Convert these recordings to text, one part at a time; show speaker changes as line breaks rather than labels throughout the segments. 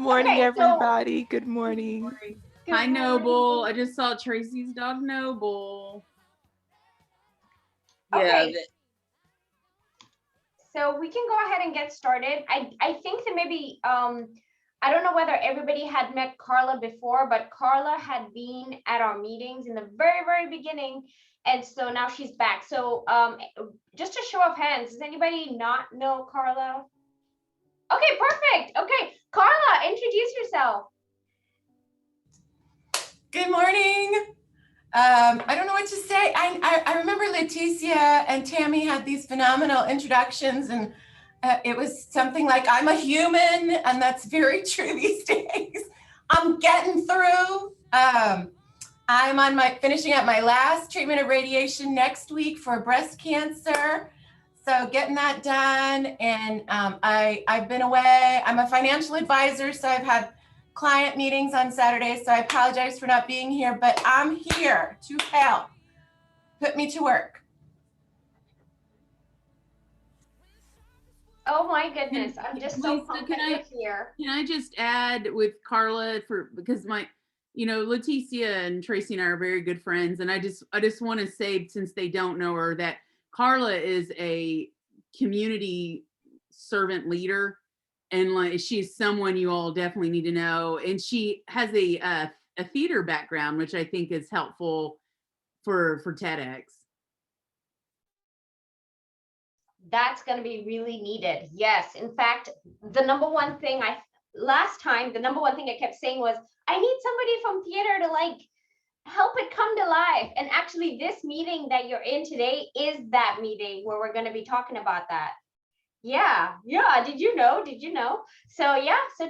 morning,
Okay,
everybody. Good morning.
Hi, Noble. I just saw Tracy's dog, Noble.
Okay. So we can go ahead and get started. I think that maybe, I don't know whether everybody had met Carla before, but Carla had been at our meetings in the very, very beginning. And so now she's back. So just a show of hands, does anybody not know Carla? Okay, perfect. Okay, Carla, introduce yourself.
Good morning. I don't know what to say. I remember Leticia and Tammy had these phenomenal introductions, and it was something like, I'm a human, and that's very true these days. I'm getting through. I'm finishing up my last treatment of radiation next week for breast cancer. So getting that done, and I've been away. I'm a financial advisor, so I've had client meetings on Saturdays, so I apologize for not being here, but I'm here to help. Put me to work.
Oh my goodness, I'm just so pumped that you're here.
Can I just add with Carla, because Leticia and Tracy and I are very good friends, and I just want to say, since they don't know her, that Carla is a community servant leader, and like she's someone you all definitely need to know, and she has a theater background, which I think is helpful for TEDx.
That's going to be really needed. Yes. In fact, the number one thing I kept saying was, I need somebody from theater to like help it come to life. And actually this meeting that you're in today is that meeting where we're going to be talking about that. Yeah. Did you know? So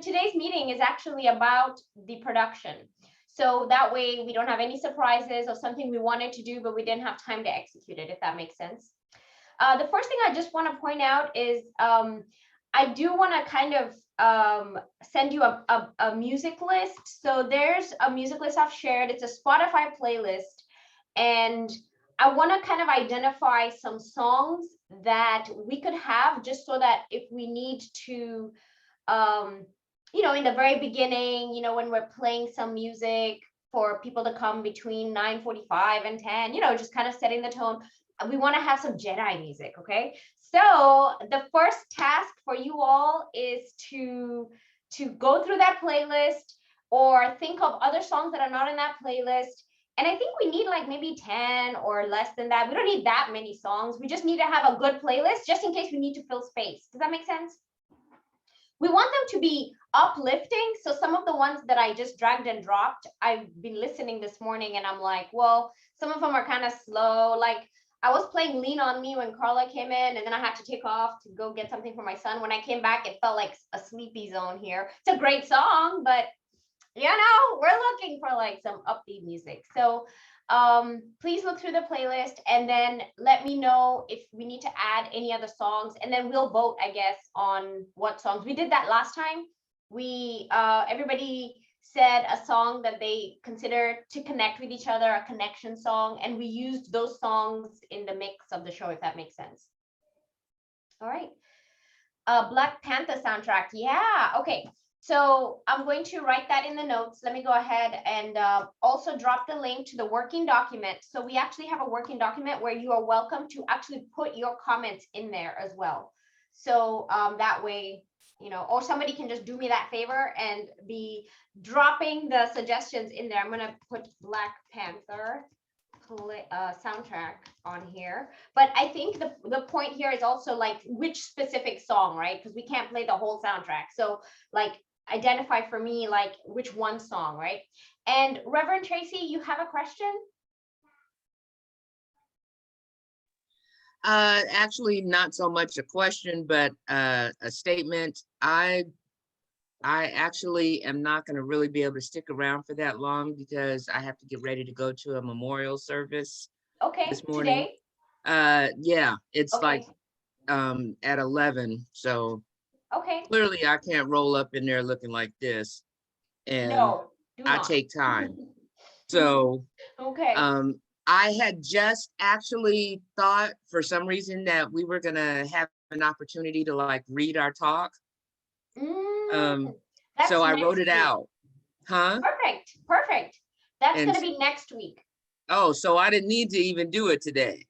today's meeting is actually about the production. So that way we don't have any surprises or something we wanted to do, but we didn't have time to execute it, if that makes sense. The first thing I just want to point out is I do want to kind of send you a music list. So there's a music list I've shared. It's a Spotify playlist. And I want to kind of identify some songs that we could have, just so that if we need to, in the very beginning, when we're playing some music for people to come between 9:45 and 10, just kind of setting the tone. We want to have some Jedi music, okay? So the first task for you all is to go through that playlist or think of other songs that are not in that playlist. And I think we need like maybe 10 or less than that. We don't need that many songs. We just need to have a good playlist just in case we need to fill space. Does that make sense? We want them to be uplifting. So some of the ones that I just dragged and dropped, I've been listening this morning and I'm like, well, some of them are kind of slow. Like I was playing Lean on Me when Carla came in, and then I had to take off to go get something for my son. When I came back, it felt like a sleepy zone here. It's a great song, but we're looking for like some upbeat music. So please look through the playlist and then let me know if we need to add any other songs, and then we'll vote, I guess, on what songs. We did that last time. Everybody said a song that they consider to connect with each other, a connection song, and we used those songs in the mix of the show, if that makes sense. All right. Black Panther soundtrack. Yeah. Okay. So I'm going to write that in the notes. Let me go ahead and also drop the link to the working document. So we actually have a working document where you are welcome to actually put your comments in there as well. So that way, or somebody can just do me that favor and be dropping the suggestions in there. I'm going to put Black Panther soundtrack on here, but I think the point here is also like which specific song, right? Because we can't play the whole soundtrack. So like identify for me like which one song, right? And Reverend Tracy, you have a question?
Actually, not so much a question, but a statement. I actually am not going to really be able to stick around for that long because I have to get ready to go to a memorial service.
Okay,
this morning.
Today?
Yeah, it's
okay.
Like at 11. So
okay,
clearly I can't roll up in there looking like this. And
no,
I take time. So
okay.
I had just actually thought for some reason that we were gonna have an opportunity to like read our talk.
That That's
So I
next
wrote it
week.
out. Huh?
Perfect. That's
And
gonna be next week.
oh, so I didn't need to even do it today.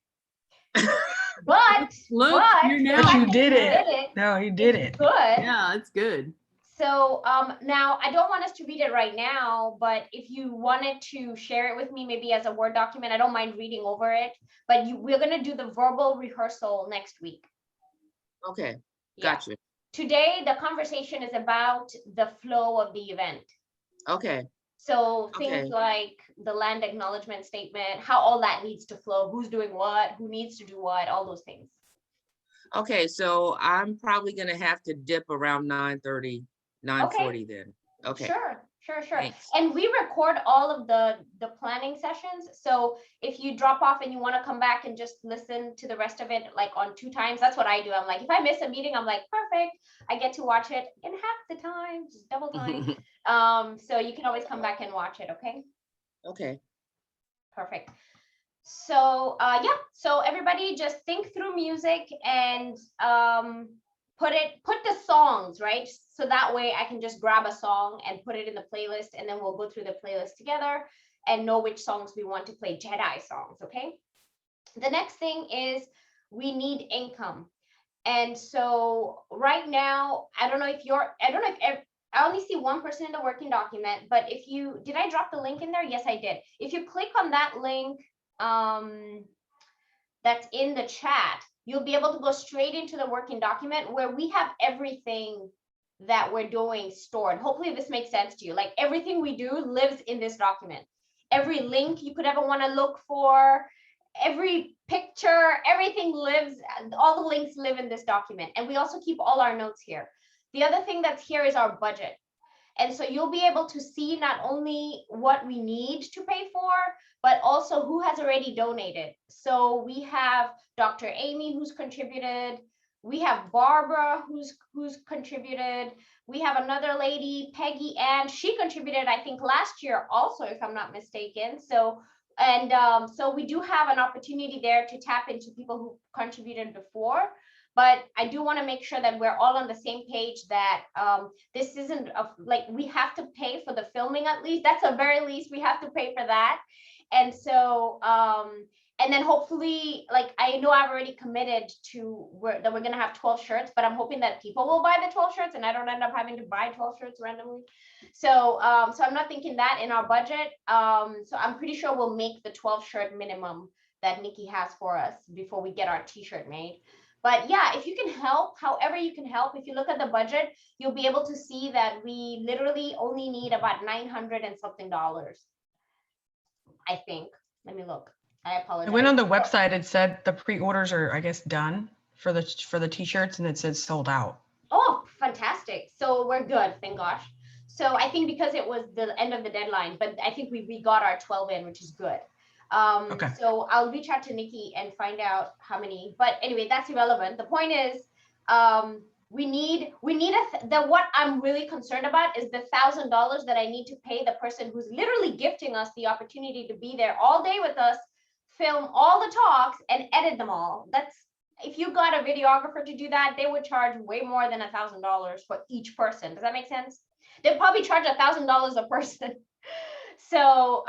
But
Look, you're
the
now-
fact
But you
that
did it.
it,
No, you did
it's
it.
good.
Yeah, it's good.
So now I don't want us to read it right now, but if you wanted to share it with me, maybe as a Word document, I don't mind reading over it. But we're gonna do the verbal rehearsal next week.
Okay,
Yeah.
gotcha.
Today, the conversation is about the flow of the event.
Okay,
So
Okay.
things like the land acknowledgement statement, how all that needs to flow, who's doing what, who needs to do what, all those things.
okay, so I'm probably gonna have to dip around 9:30, 9:40 then. Okay,
Sure.
thanks.
And we record all of the planning sessions. So if you drop off and you want to come back and just listen to the rest of it like on 2 times, that's what I do. I'm like, if I miss a meeting, I'm like, perfect. I get to watch it in half the time, just double time. So you can always come back and watch it, okay?
Okay,
Perfect. So yeah, so everybody just think through music and put the songs, right? So that way I can just grab a song and put it in the playlist, and then we'll go through the playlist together and know which songs we want to play, Jedi songs, okay? The next thing is we need income. And so right now, I don't know if I only see one person in the working document, but if you, did I drop the link in there? Yes, I did. If you click on that link, that's in the chat, you'll be able to go straight into the working document where we have everything that we're doing stored. Hopefully this makes sense to you. Like everything we do lives in this document. Every link you could ever want to look for, every picture, everything lives, all the links live in this document. And we also keep all our notes here. The other thing that's here is our budget. And so you'll be able to see not only what we need to pay for, but also who has already donated. So we have Dr. Amy who's contributed. We have Barbara who's contributed. We have another lady, Peggy Ann. She contributed, I think, last year also, if I'm not mistaken. So so we do have an opportunity there to tap into people who contributed before. But I do want to make sure that we're all on the same page that this isn't like we have to pay for the filming at least. That's the very least we have to pay for that. And so and then hopefully, like I know I've already committed to that we're gonna have 12 shirts, but I'm hoping that people will buy the 12 shirts and I don't end up having to buy 12 shirts randomly. So so I'm not thinking that in our budget. So I'm pretty sure we'll make the 12 shirt minimum that Nikki has for us before we get our t-shirt made. But yeah, if you can help, however you can help, if you look at the budget, you'll be able to see that we literally only need about $900 and something, I think. Let me look. I apologize.
I went on the website, it said the pre-orders are, I guess, done for the t-shirts, and it says sold out.
Oh, fantastic. So we're good, thank gosh. So I think because it was the end of the deadline, but I think we got our 12 in, which is good.
Okay.
So I'll reach out to Nikki and find out how many, but anyway, that's irrelevant. The point is, we need what I'm really concerned about is the $1,000 that I need to pay the person who's literally gifting us the opportunity to be there all day with us, film all the talks and edit them all. That's, if you got a videographer to do that, they would charge way more than $1,000 for each person. Does that make sense? They'd probably charge $1,000 a person. So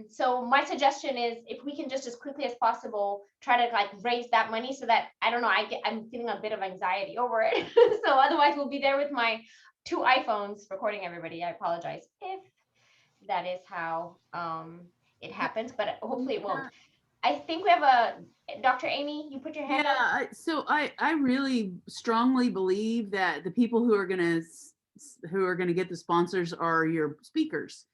so my suggestion is if we can just as quickly as possible try to like raise that money so that I don't know, I'm feeling a bit of anxiety over it. So otherwise we'll be there with my 2 iPhones recording everybody. I apologize if that is how it happens, but hopefully it won't. I think we have a Dr. Amy, you put your hand up.
So I really strongly believe that the people who are gonna get the sponsors are your speakers,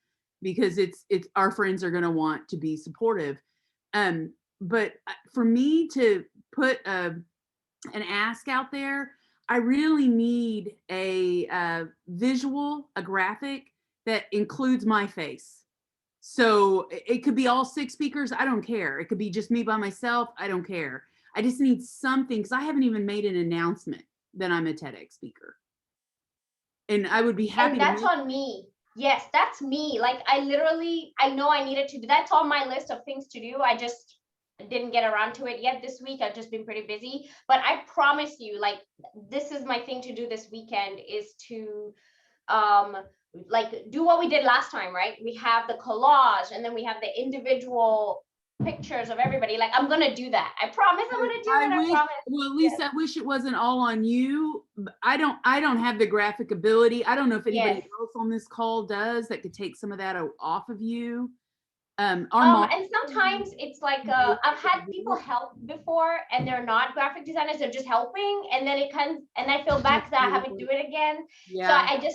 because it's our friends are gonna want to be supportive. But for me to put an ask out there, I really need a visual, a graphic that includes my face. So it could be all 6 speakers. I don't care. It could be just me by myself. I don't care. I just need something, because I haven't even made an announcement that I'm a TEDx speaker. And I would be happy.
And that's on me. Yes, that's me. Like I know I needed to do, that's on my list of things to do. I just didn't get around to it yet this week. I've just been pretty busy, but I promise you, like, this is my thing to do this weekend, is to like do what we did last time, right? We have the collage and then we have the individual pictures of everybody. Like, I'm gonna do that. I promise I'm gonna do it. I promise.
Well, Lisa, I wish it wasn't all on you. I don't have the graphic ability. I don't know if anybody
Yes.
else on this call does that could take some of that off of you.
And sometimes it's like I've had people help before and they're not graphic designers, they're just helping, and then it comes and I feel bad because I haven't do it again.
Yeah.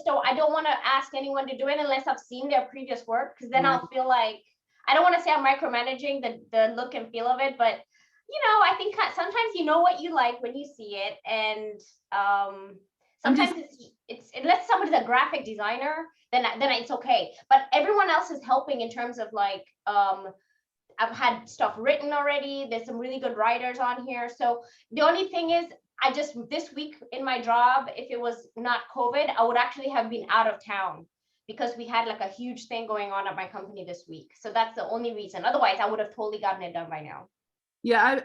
So I don't want to ask anyone to do it unless I've seen their previous work, because then I'll feel like I don't want to say I'm micromanaging the look and feel of it, but you know, I think sometimes you know what you like when you see it, and sometimes it's unless somebody's a graphic designer, then it's okay. But everyone else is helping in terms of like I've had stuff written already. There's some really good writers on here. So the only thing is, I just this week in my job, if it was not COVID, I would actually have been out of town because we had like a huge thing going on at my company this week. So that's the only reason. Otherwise, I would have totally gotten it done by now.
Yeah,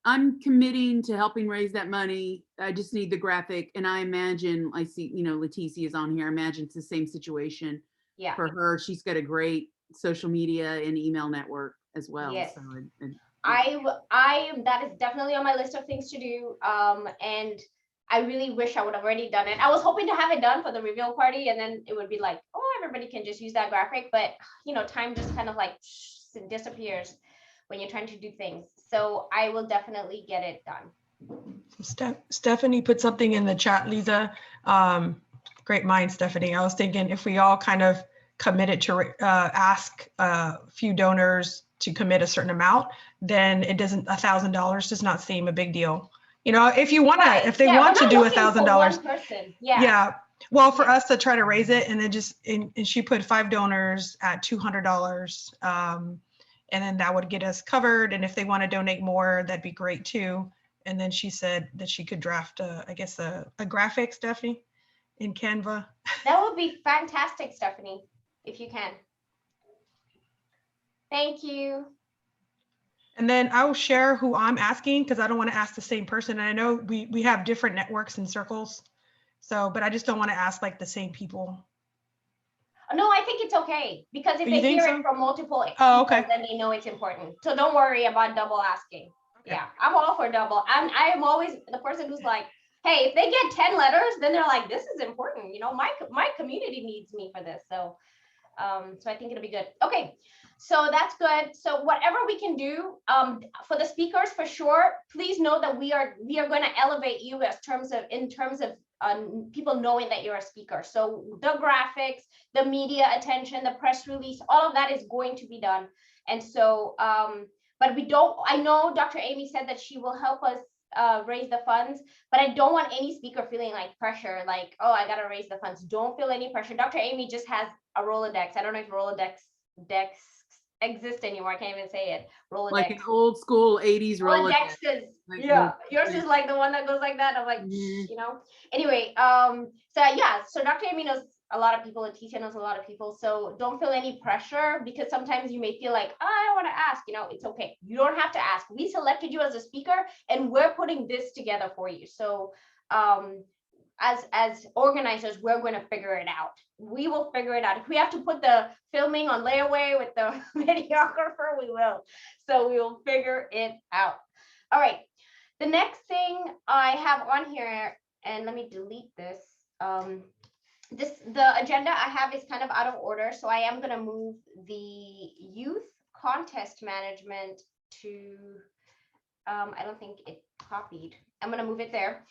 I'm committing to helping raise that money. I just need the graphic, and I imagine I see, you know, Leticia is on here. I imagine it's the same situation
Yeah.
for her. She's got a great social media and email network as well.
Yes.
So
that is definitely on my list of things to do. And I really wish I would have already done it. I was hoping to have it done for the reveal party, and then it would be like, oh, everybody can just use that graphic. But you know, time just kind of like disappears when you're trying to do things. So I will definitely get it done.
Stephanie put something in the chat, Liza. Great mind, Stephanie. I was thinking if we all kind of committed to ask a few donors to commit a certain amount, then it doesn't, $1,000 does not seem a big deal. You know, if you want to, if they want to do $1,000, yeah. Well, for us to try to raise it, and then and she put 5 donors at $200, and then that would get us covered. And if they want to donate more, that'd be great too. And then she said that she could draft, I guess, a graphic, Stephanie, in Canva.
That would be fantastic, Stephanie, if you can. Thank you.
And then I will share who I'm asking, because I don't want to ask the same person. And I know we have different networks and circles. So, but I just don't want to ask like the same people.
No, I think it's okay, because if
You
they hear
think
it from multiple
Oh,
people,
okay.
then they know it's important. So don't worry about double asking.
Okay.
Yeah, I'm all for double. I am always the person who's like, hey, if they get 10 letters, then they're like, this is important. You know, my community needs me for this. So, so I think it'll be good. Okay, so that's good. So whatever we can do for the speakers, for sure, please know that we are going to elevate you in terms of people knowing that you're a speaker. So the graphics, the media attention, the press release, all of that is going to be done. And so, but I know Dr. Amy said that she will help us raise the funds, but I don't want any speaker feeling like pressure, like, oh, I gotta raise the funds. Don't feel any pressure. Dr. Amy just has a Rolodex. I don't know if Rolodex exist anymore. I can't even say it. Rolodex.
Like an old school 80s Rolodex.
Like yeah, yours is like the one that goes like that. I'm like, you know. Anyway, so yeah, so Dr. Amy knows a lot of people, Leticia knows a lot of people. So don't feel any pressure, because sometimes you may feel like, oh, I don't want to ask. You know, it's okay. You don't have to ask. We selected you as a speaker, and we're putting this together for you. So as organizers, we're going to figure it out. We will figure it out. If we have to put the filming on layaway with the videographer, we will. So we will figure it out. All right. The next thing I have on here, and let me delete this. The agenda I have is kind of out of order, so I am going to move the youth contest management to. I don't think it copied. I'm going to move it there.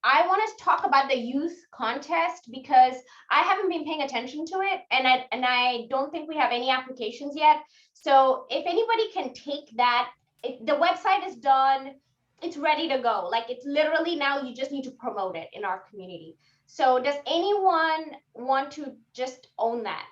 I want to talk about the youth contest because I haven't been paying attention to it, and I don't think we have any applications yet. So if anybody can take that, the website is done, it's ready to go. Like, it's literally now you just need to promote it in our community. So does anyone want to just own that?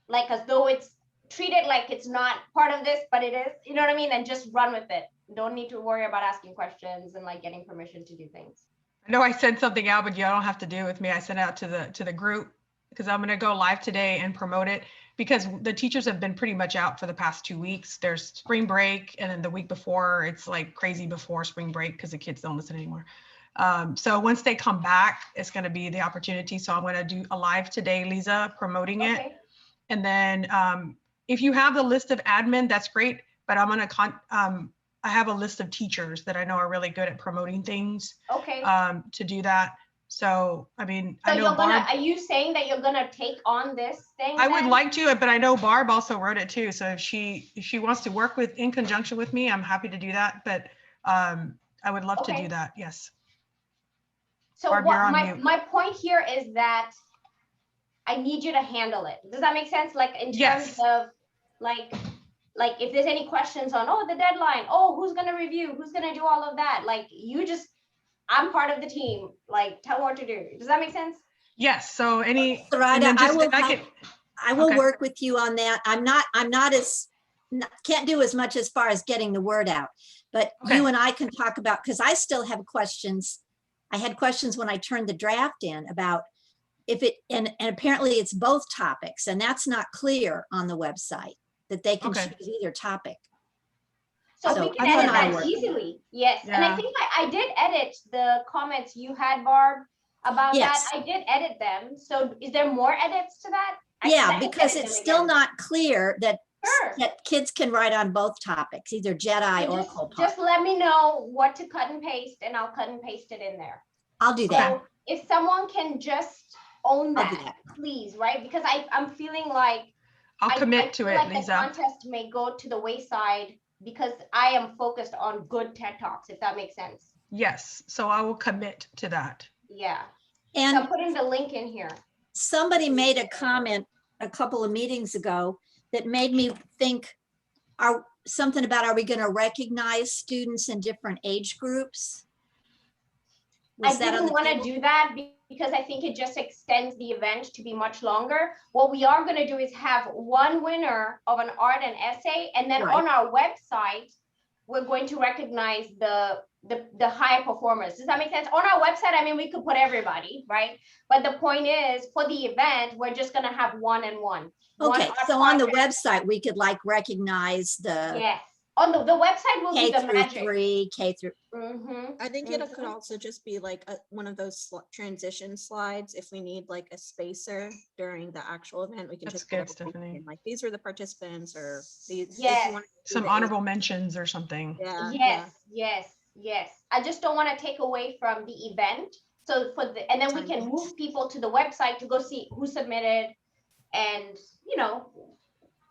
Like, as though it's treated like it's not part of this, but it is, you know what I mean? And just run with it. Don't need to worry about asking questions and like getting permission to do things.
I know I sent something out, but you don't have to do it with me. I sent it out to the group because I'm going to go live today and promote it, because the teachers have been pretty much out for the past 2 weeks. There's spring break, and then the week before it's like crazy before spring break because the kids don't listen anymore. So once they come back, it's going to be the opportunity. So I'm going to do a live today, Liza, promoting it.
Okay.
And then if you have the list of admin, that's great. But I'm going to, I have a list of teachers that I know are really good at promoting things
Okay.
to do that. So, I mean,
So
I know
you're gonna,
Barb,
are you saying that you're gonna take on this thing?
I would
then?
like to, but I know Barb also wrote it too. So if she wants to work with in conjunction with me, I'm happy to do that. But I would love to
Okay.
do that. Yes.
So
Barb,
what
you're on
my
mute.
my point here is that I need you to handle it. Does that make sense? Like in terms
Yes.
of like if there's any questions on, oh, the deadline, oh, who's gonna review, who's gonna do all of that? Like you just, I'm part of the team. Like tell me what to do. Does that make sense?
Yes. So any, and
Sarita,
then
I
just,
will
and I
help.
can,
I will
Okay.
work with you on that. I'm not as, can't do as much as far as getting the word out, but
Okay.
you and I can talk about, because I still have questions. I had questions when I turned the draft in about if it, and apparently it's both topics, and that's not clear on the website, that they can
Okay.
choose either topic.
So
So
we can
you
edit
and I
that
work.
easily. Yes. And I
Yeah.
think I did edit the comments you had, Barb, about
Yes.
that. I did edit them. So is there more edits to that? I
Yeah,
can
because
edit
it's
them
still
again.
not clear that
Sure.
that kids can write on both topics, either Jedi
So
or
just,
ColePark.
just let me know what to cut and paste, and I'll cut and paste it in there.
I'll do that.
So if someone can just own
I'll do
that,
that.
please, right? Because I'm feeling like
I'll
I
commit to
feel
it,
like the
Liza.
contest may go to the wayside because I am focused on good TED Talks, if that makes sense.
Yes. So I will commit to that.
Yeah. So
And
I'm putting the link in here.
somebody made a comment a couple of meetings ago that made me think, are something about, are we going to recognize students in different age groups? Was
I
that on
didn't
the
want to
table?
do that because I think it just extends the event to be much longer. What we are going to do is have one winner of an art and essay, and then
Right.
on our website, we're going to recognize the high performers. Does that make sense? On our website, I mean, we could put everybody, right? But the point is, for the event, we're just going to have one and one.
Okay,
One
so on the
project.
website, we could like recognize the
Yes. On the website will
K
be the
through
magic.
3, K through,
Mhm.
I think it could also just be like one of those transition slides. If we need like a spacer during the actual event, we can
That's
just put
good,
a link
Stephanie.
in, like these are the participants, or these. if you
Yes.
wanna do
Some
the
honorable mentions or something.
Yeah.
Yes, yes, yes. I just don't want to take away from the event. So and then we can
Timelines.
move people to the website to go see who submitted, and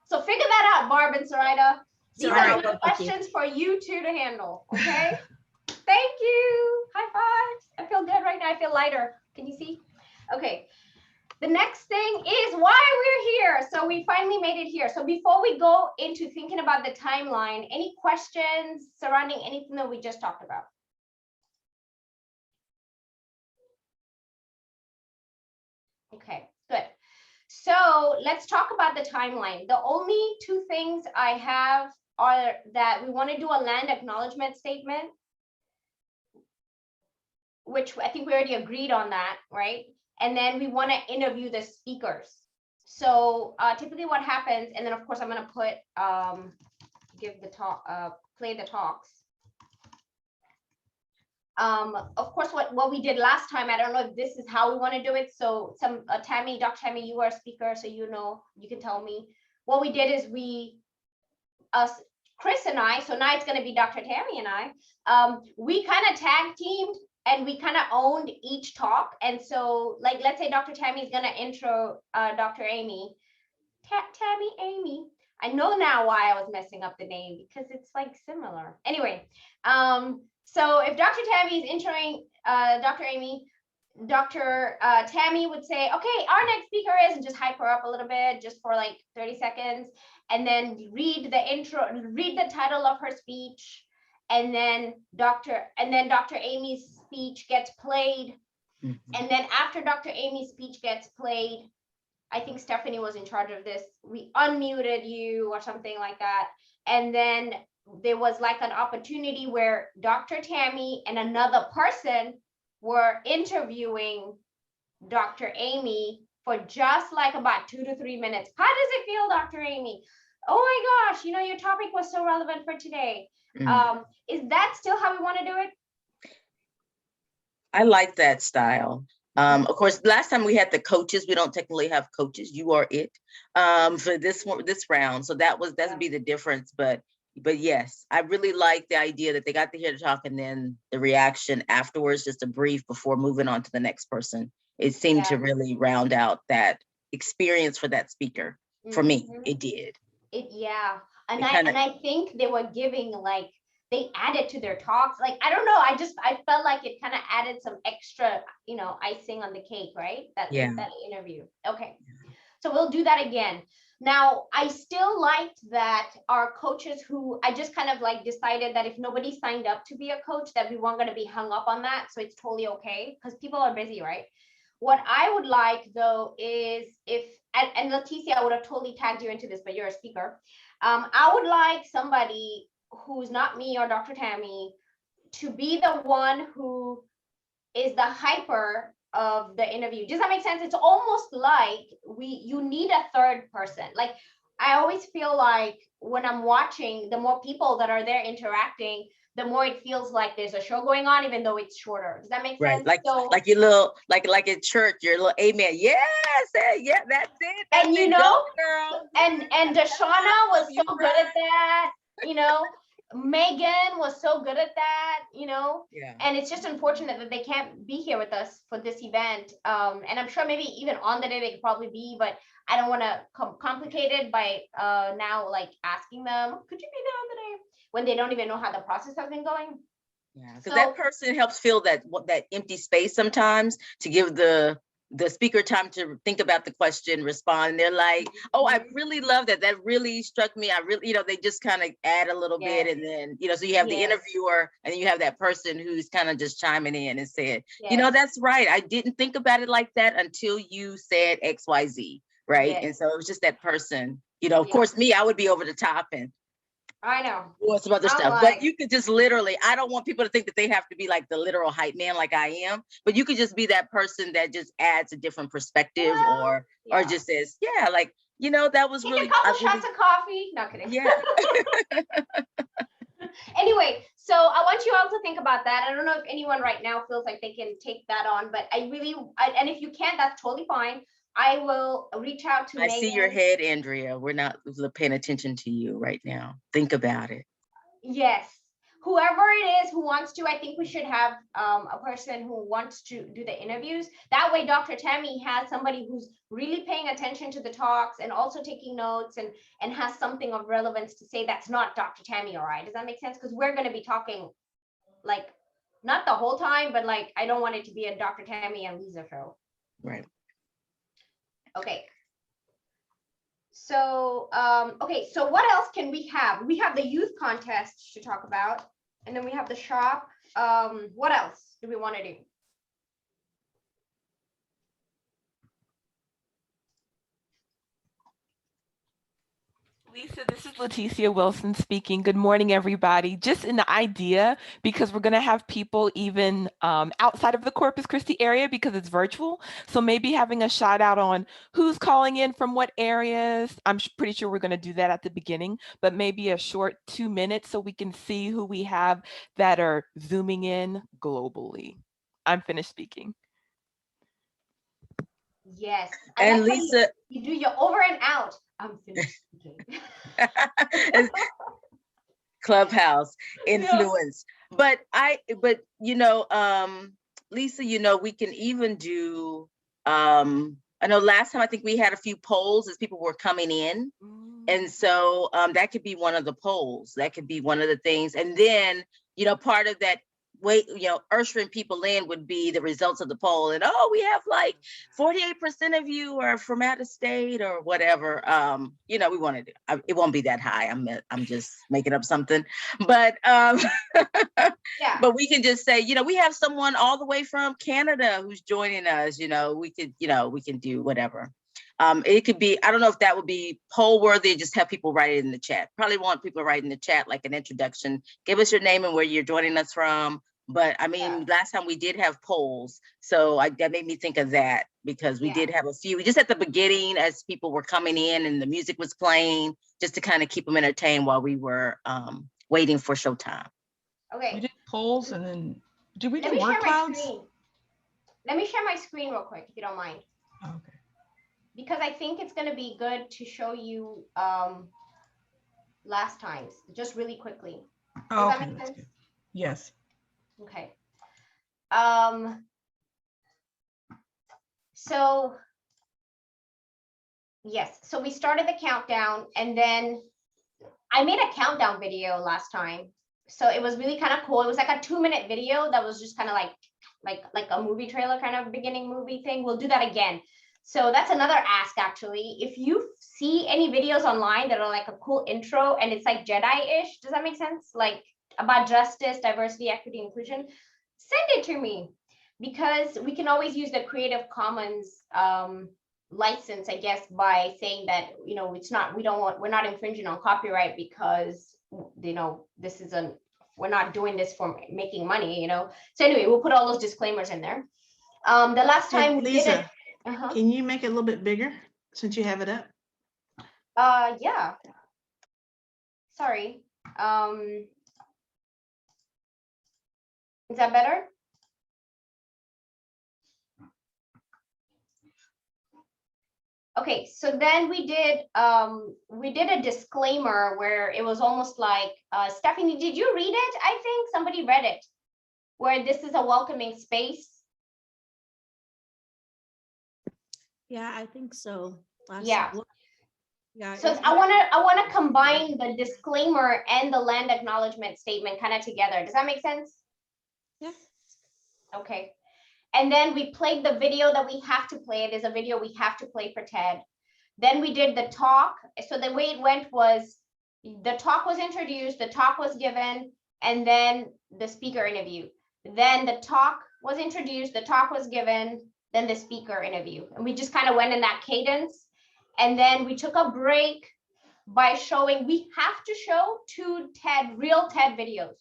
so figure that out, Barb and Sarita. These
Sarita,
are
I'll
good
work with you.
questions for you two to handle, okay? Thank you. High fives. I feel good right now. I feel lighter. Can you see? Okay. The next thing is why we're here. So we finally made it here. So before we go into thinking about the timeline, any questions surrounding anything that we just talked about? Okay, good. So let's talk about the timeline. The only two things I have are that we want to do a land acknowledgement statement, which I think we already agreed on that, right? And then we want to interview the speakers. So typically what happens, and then of course I'm going to put, give the talk, play the talks. Of course, what we did last time, I don't know if this is how we want to do it. So Dr. Tammy, you are a speaker, so you can tell me. What we did is Chris and I, so now it's going to be Dr. Tammy and I, we kind of tag teamed and we kind of owned each talk. And so like, let's say Dr. Tammy is going to intro Dr. Amy. Tammy, Amy. I know now why I was messing up the name, because it's like similar. Anyway, so if Dr. Tammy is introing Dr. Amy, Dr. Tammy would say, okay, our next speaker is, and just hype her up a little bit, just for like 30 seconds, and then read the intro, read the title of her speech, and then Dr. Amy's speech gets played.
Mm-hmm.
And then after Dr. Amy's speech gets played, I think Stephanie was in charge of this, we unmuted you or something like that. And then there was like an opportunity where Dr. Tammy and another person were interviewing Dr. Amy for just like about 2 to 3 minutes. How does it feel, Dr. Amy? Oh my gosh, your topic was so relevant for today.
Mm.
Is that still how we want to do it?
I like that style. Of course, last time we had the coaches. We don't technically have coaches. You are it for this round. So that'd be the difference. But yes, I really like the idea that they got to hear the talk and then the reaction afterwards, just a brief before moving on to the next person. It seemed to really round out that experience for that speaker. For me, it did.
And I think they were giving like, they added to their talks. Like, I don't know. I felt like it kind of added some extra, icing on the cake, right? That interview. Okay. So we'll do that again. Now, I still liked that our coaches who I just kind of like decided that if nobody signed up to be a coach, that we weren't going to be hung up on that. So it's totally okay because people are busy, right? What I would like though is and Leticia, I would have totally tagged you into this, but you're a speaker. I would like somebody who's not me or Dr. Tammy to be the one who is the hyper of the interview. Does that make sense? It's almost like you need a third person. Like, I always feel like when I'm watching, the more people that are there interacting, the more it feels like there's a show going on, even though it's shorter. Does that make sense?
Right. Like your little, like at church, your little amen. Yes, yeah, that's it. That's
and
it, go, girl.
And Deshauna was so good at that, Megan was so good at that,
Yeah.
And it's just unfortunate that they can't be here with us for this event. And I'm sure maybe even on the day they could probably be, but I don't want to complicate it by now like asking them, could you be there on the day, when they don't even know how the process has been going.
Yeah, because that person helps fill that empty space sometimes, to give the speaker time to think about the question, respond. And they're like, oh, I really love that. That really struck me. I really, they just kind of add a little bit. And then, so you have the interviewer and then you have that person who's kind of just chiming in and said, that's right. I didn't think about it like that until you said X, Y, Z. Right. And so it was just that person, of course, me, I would be over the top and
I know.
Or some other stuff. But you could just literally, I don't want people to think that they have to be like the literal hype man like I am, but you could just be that person that just adds a different perspective or just says, that was
Take
really
a couple shots of coffee. No kidding.
Yeah.
Anyway, so I want you all to think about that. I don't know if anyone right now feels like they can take that on, but and if you can't, that's totally fine. I will reach out to Megan.
I see your head, Andrea. We're not paying attention to you right now. Think about it.
Yes. Whoever it is who wants to, I think we should have a person who wants to do the interviews. That way, Dr. Tammy has somebody who's really paying attention to the talks and also taking notes and has something of relevance to say that's not Dr. Tammy, all right? Does that make sense? Because we're going to be talking like, not the whole time, but like, I don't want it to be a Dr. Tammy and Liza show.
Right.
Okay. So, so what else can we have? We have the youth contest to talk about, and then we have the shop. What else do we want to do?
Lisa, this is Leticia Wilson speaking. Good morning, everybody. Just an idea, because we're going to have people even outside of the Corpus Christi area because it's virtual. So maybe having a shout out on who's calling in from what areas. I'm pretty sure we're going to do that at the beginning, but maybe a short 2 minutes so we can see who we have that are zooming in globally. I'm finished speaking.
Yes.
And Lisa,
you do your over and out. I'm finished speaking.
Clubhouse influence. Yeah. But Lisa, we can even do I know last time I think we had a few polls as people were coming in. And so that could be one of the polls. That could be one of the things. And then, part of that ushering people in would be the results of the poll. And we have like 48% of you are from out of state or whatever. We want to do. It won't be that high. I'm just making up something. But but we can just say, we have someone all the way from Canada who's joining us. We can do whatever. It could be, I don't know if that would be poll worthy, just have people write it in the chat. Probably want people to write in the chat like an introduction. Give us your name and where you're joining us from. But I mean, last time we did have polls. So that made me think of that because we did have a few just at the beginning as people were coming in and the music was playing, just to kind of keep them entertained while we were waiting for showtime.
Okay.
We did polls and then did we do word clouds?
let me share my screen real quick, if you don't mind,
Okay.
because I think it's going to be good to show you last times, just really quickly. Does that
Okay,
make
that's
sense?
good. Yes.
Okay. So yes, so we started the countdown, and then I made a countdown video last time. So it was really kind of cool. It was like a 2-minute video that was just kind of like a movie trailer kind of beginning movie thing. We'll do that again. So that's another ask, actually. If you see any videos online that are like a cool intro and it's like Jedi-ish, does that make sense? Like about justice, diversity, equity, inclusion, send it to me, because we can always use the Creative Commons license, I guess, by saying that, you know, it's not, we're not infringing on copyright because, you know, this isn't, we're not doing this for making money, you know. So anyway, we'll put all those disclaimers in there. The last time we did it.
Lisa, can you make it a little bit bigger since you have it up?
Yeah. Sorry. Is that better? Okay, so then we did a disclaimer where it was almost like, Stephanie, did you read it? I think somebody read it, where this is a welcoming space.
Yeah, I think so.
Yeah.
Yeah.
So I want to combine the disclaimer and the land acknowledgement statement kind of together. Does that make sense?
Yeah.
Okay. And then we played the video that we have to play. There's a video we have to play for TED. Then we did the talk. So the way it went was the talk was introduced, the talk was given, and then the speaker interview. Then the talk was introduced, the talk was given, then the speaker interview. And we just kind of went in that cadence. And then we took a break by showing, we have to show 2 real TED videos.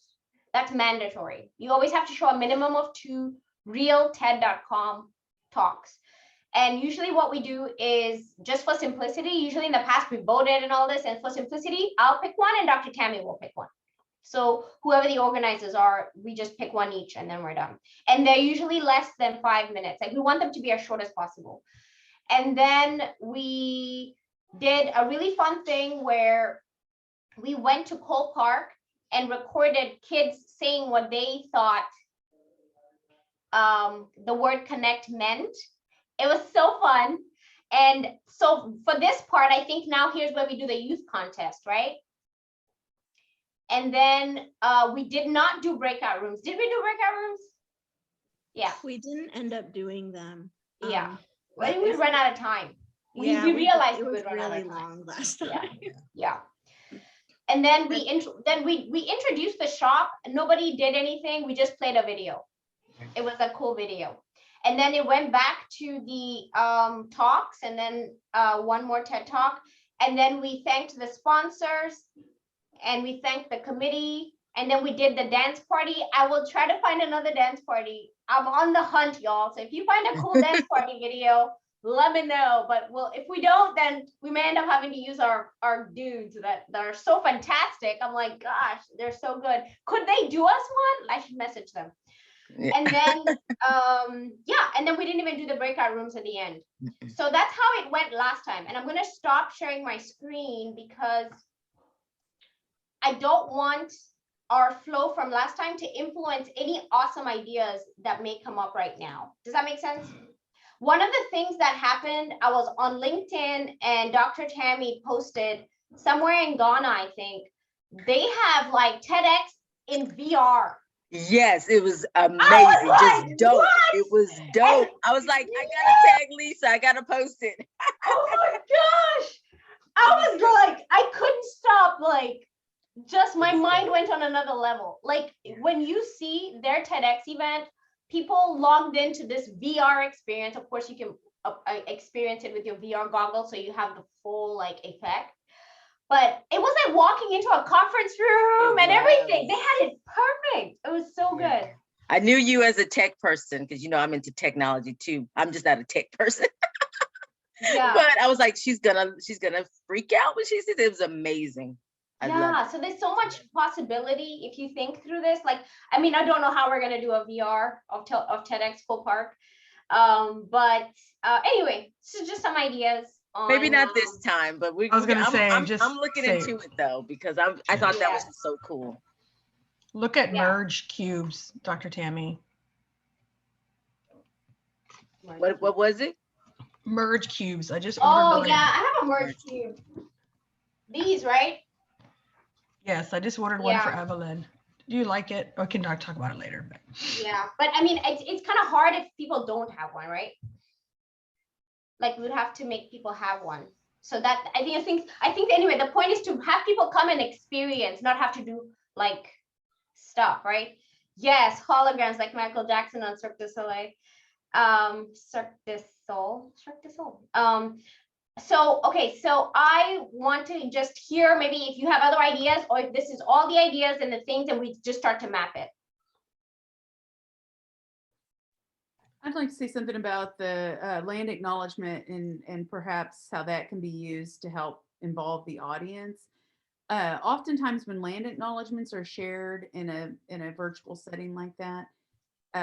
That's mandatory. You always have to show a minimum of 2 real TED.com talks. And usually what we do is, just for simplicity, usually in the past we voted and all this, and for simplicity, I'll pick one and Dr. Tammy will pick one. So whoever the organizers are, we just pick one each and then we're done. And they're usually less than 5 minutes. Like, we want them to be as short as possible. And then we did a really fun thing where we went to Cole Park and recorded kids saying what they thought the word connect meant. It was so fun. And so for this part, I think now here's where we do the youth contest, right? And then we did not do breakout rooms. Did we do breakout rooms? Yeah.
We didn't end up doing them.
Yeah. I think we ran out of time. We realized it was really long last time. Yeah. And then we introduced the shop. Nobody did anything. We just played a video. It was a cool video. And then it went back to the talks, and then one more TED talk. And then we thanked the sponsors, and we thanked the committee. And then we did the dance party. I will try to find another dance party. I'm on the hunt, y'all. So if you find a cool dance party video, let me know. But if we don't, then we may end up having to use our dudes that are so fantastic. I'm like, gosh, they're so good. Could they do us one? I should message them. Yeah. And then, and then we didn't even do the breakout rooms at the end. So that's how it went last time. And I'm going to stop sharing my screen because I don't want our flow from last time to influence any awesome ideas that may come up right now. Does that make sense? One of the things that happened, I was on LinkedIn and Dr. Tammy posted somewhere in Ghana, I think, they have like TEDx in VR.
Yes, it was amazing. Just dope. What? It was dope. I was like, I gotta tag Lisa. I gotta post it.
Oh my gosh. I was like, I couldn't stop. Like, just my mind went on another level. Like, when you see their TEDx event, people logged into this VR experience. Of course, you can experience it with your VR goggles, so you have the full like effect. But it was like walking into a conference room and everything. They had it perfect. It was so good.
I knew you as a tech person because, you know, I'm into technology too. I'm just not a tech person. Yeah. But I was like, she's gonna freak out when she sees it. It was amazing.
Yeah. So there's so much possibility if you think through this. Like, I mean, I don't know how we're gonna do a VR of TEDxColePark. But anyway, so just some ideas.
Maybe
on,
not this time, but
I was gonna say, just
I'm looking
say-
into it though, because I thought that was
Yeah.
just so cool.
Look at
Yeah.
merge cubes, Dr. Tammy.
What was it?
Merge cubes. I just ordered
Oh
one.
yeah, I have a merge cube. These, right?
Yes, I just ordered one for
Yeah.
Evelyn. Do you like it? Or can I talk about it later? But
Yeah, but I mean, it's kind of hard if people don't have one, right? Like we'd have to make people have one. So that I think anyway, the point is to have people come and experience, not have to do like stuff, right? Yes, holograms like Michael Jackson on Cirque du Soleil. Cirque du Soleil. So, okay, so I want to just hear maybe if you have other ideas or if this is all the ideas and the things and we just start to map it.
I'd like to say something about the land acknowledgement and perhaps how that can be used to help involve the audience. Oftentimes when land acknowledgements are shared in a virtual setting like that,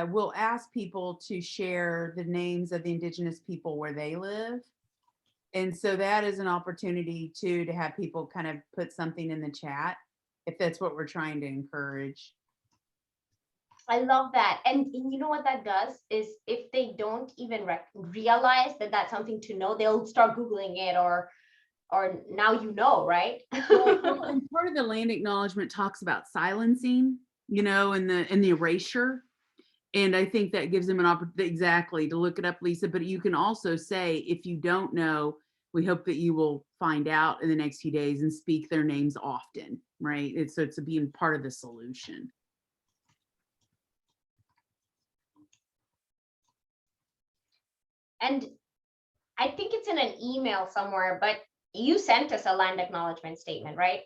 we'll ask people to share the names of the indigenous people where they live. And so that is an opportunity to have people kind of put something in the chat if that's what we're trying to encourage.
I love that. And you know what that does is if they don't even realize that that's something to know, they'll start Googling it or now you know, right?
Well, and part of the land acknowledgement talks about silencing, you know, and the erasure. And I think that gives them an opportunity exactly to look it up, Lisa. But you can also say, if you don't know, we hope that you will find out in the next few days and speak their names often, right? It's being part of the solution.
And I think it's in an email somewhere, but you sent us a land acknowledgement statement, right?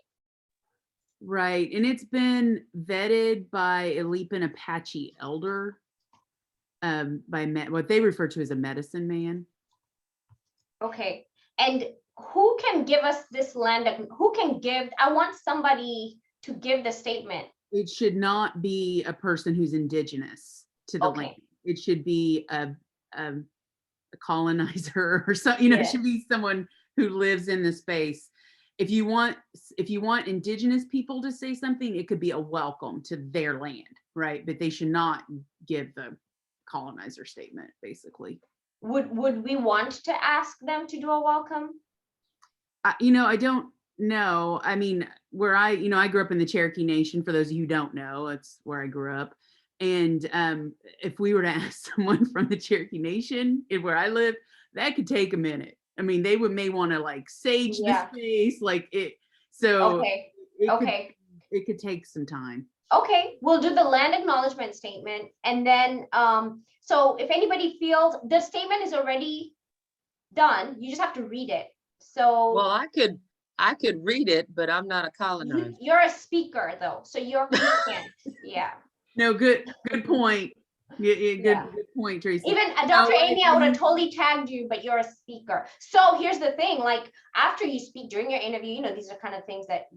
Right. And it's been vetted by a Leapin Apache elder, by what they refer to as a medicine man.
Okay. And who can give us this land? Who can give? I want somebody to give the statement.
It should not be a person who's indigenous to the land. It should be a colonizer or something, you know, It should be someone who lives in the space. If you want indigenous people to say something, it could be a welcome to their land, right? But they should not give the colonizer statement, basically.
Would we want to ask them to do a welcome?
You know, I don't know. I mean, where I grew up in the Cherokee Nation, for those of you who don't know, it's where I grew up. And if we were to ask someone from the Cherokee Nation where I live, that could take a minute. I mean, they may want to like sage the space, like it. So it could take some time.
Okay, we'll do the land acknowledgement statement. And then, so if anybody feels the statement is already done, you just have to read it. So.
Well, I could read it, but I'm not a colonizer.
You're a speaker though, so you can't, yeah.
No, good point. Yeah, good point, Tracy.
Even Dr. Amy, I would have totally tagged you, but you're a speaker. So here's the thing, like after you speak during your interview, you know, these are kind of things that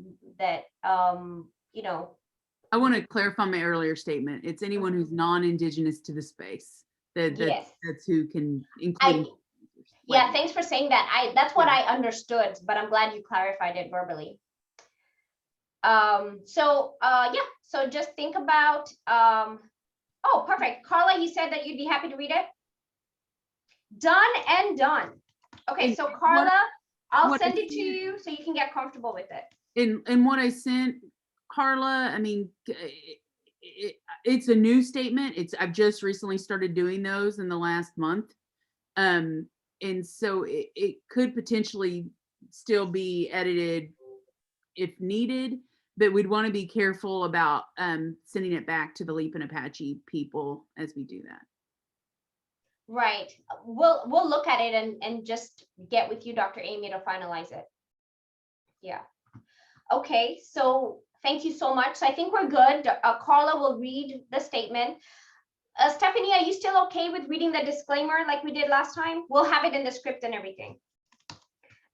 you know.
I want to clarify my earlier statement. It's anyone who's non-indigenous to the space. That's who can include.
Yeah, thanks for saying that. That's what I understood, but I'm glad you clarified it verbally. So just think about, oh, perfect. Carla, you said that you'd be happy to read it. Done and done. Okay, so Carla, I'll send it to you so you can get comfortable with it.
And what I sent, Carla, I mean, it's a new statement. I've just recently started doing those in the last month. And so it could potentially still be edited if needed, but we'd want to be careful about sending it back to the Leapin Apache people as we do that.
Right. We'll look at it and just get with you, Dr. Amy, to finalize it. Yeah. Okay, so thank you so much. So I think we're good. Carla will read the statement. Stephanie, are you still okay with reading the disclaimer like we did last time? We'll have it in the script and everything.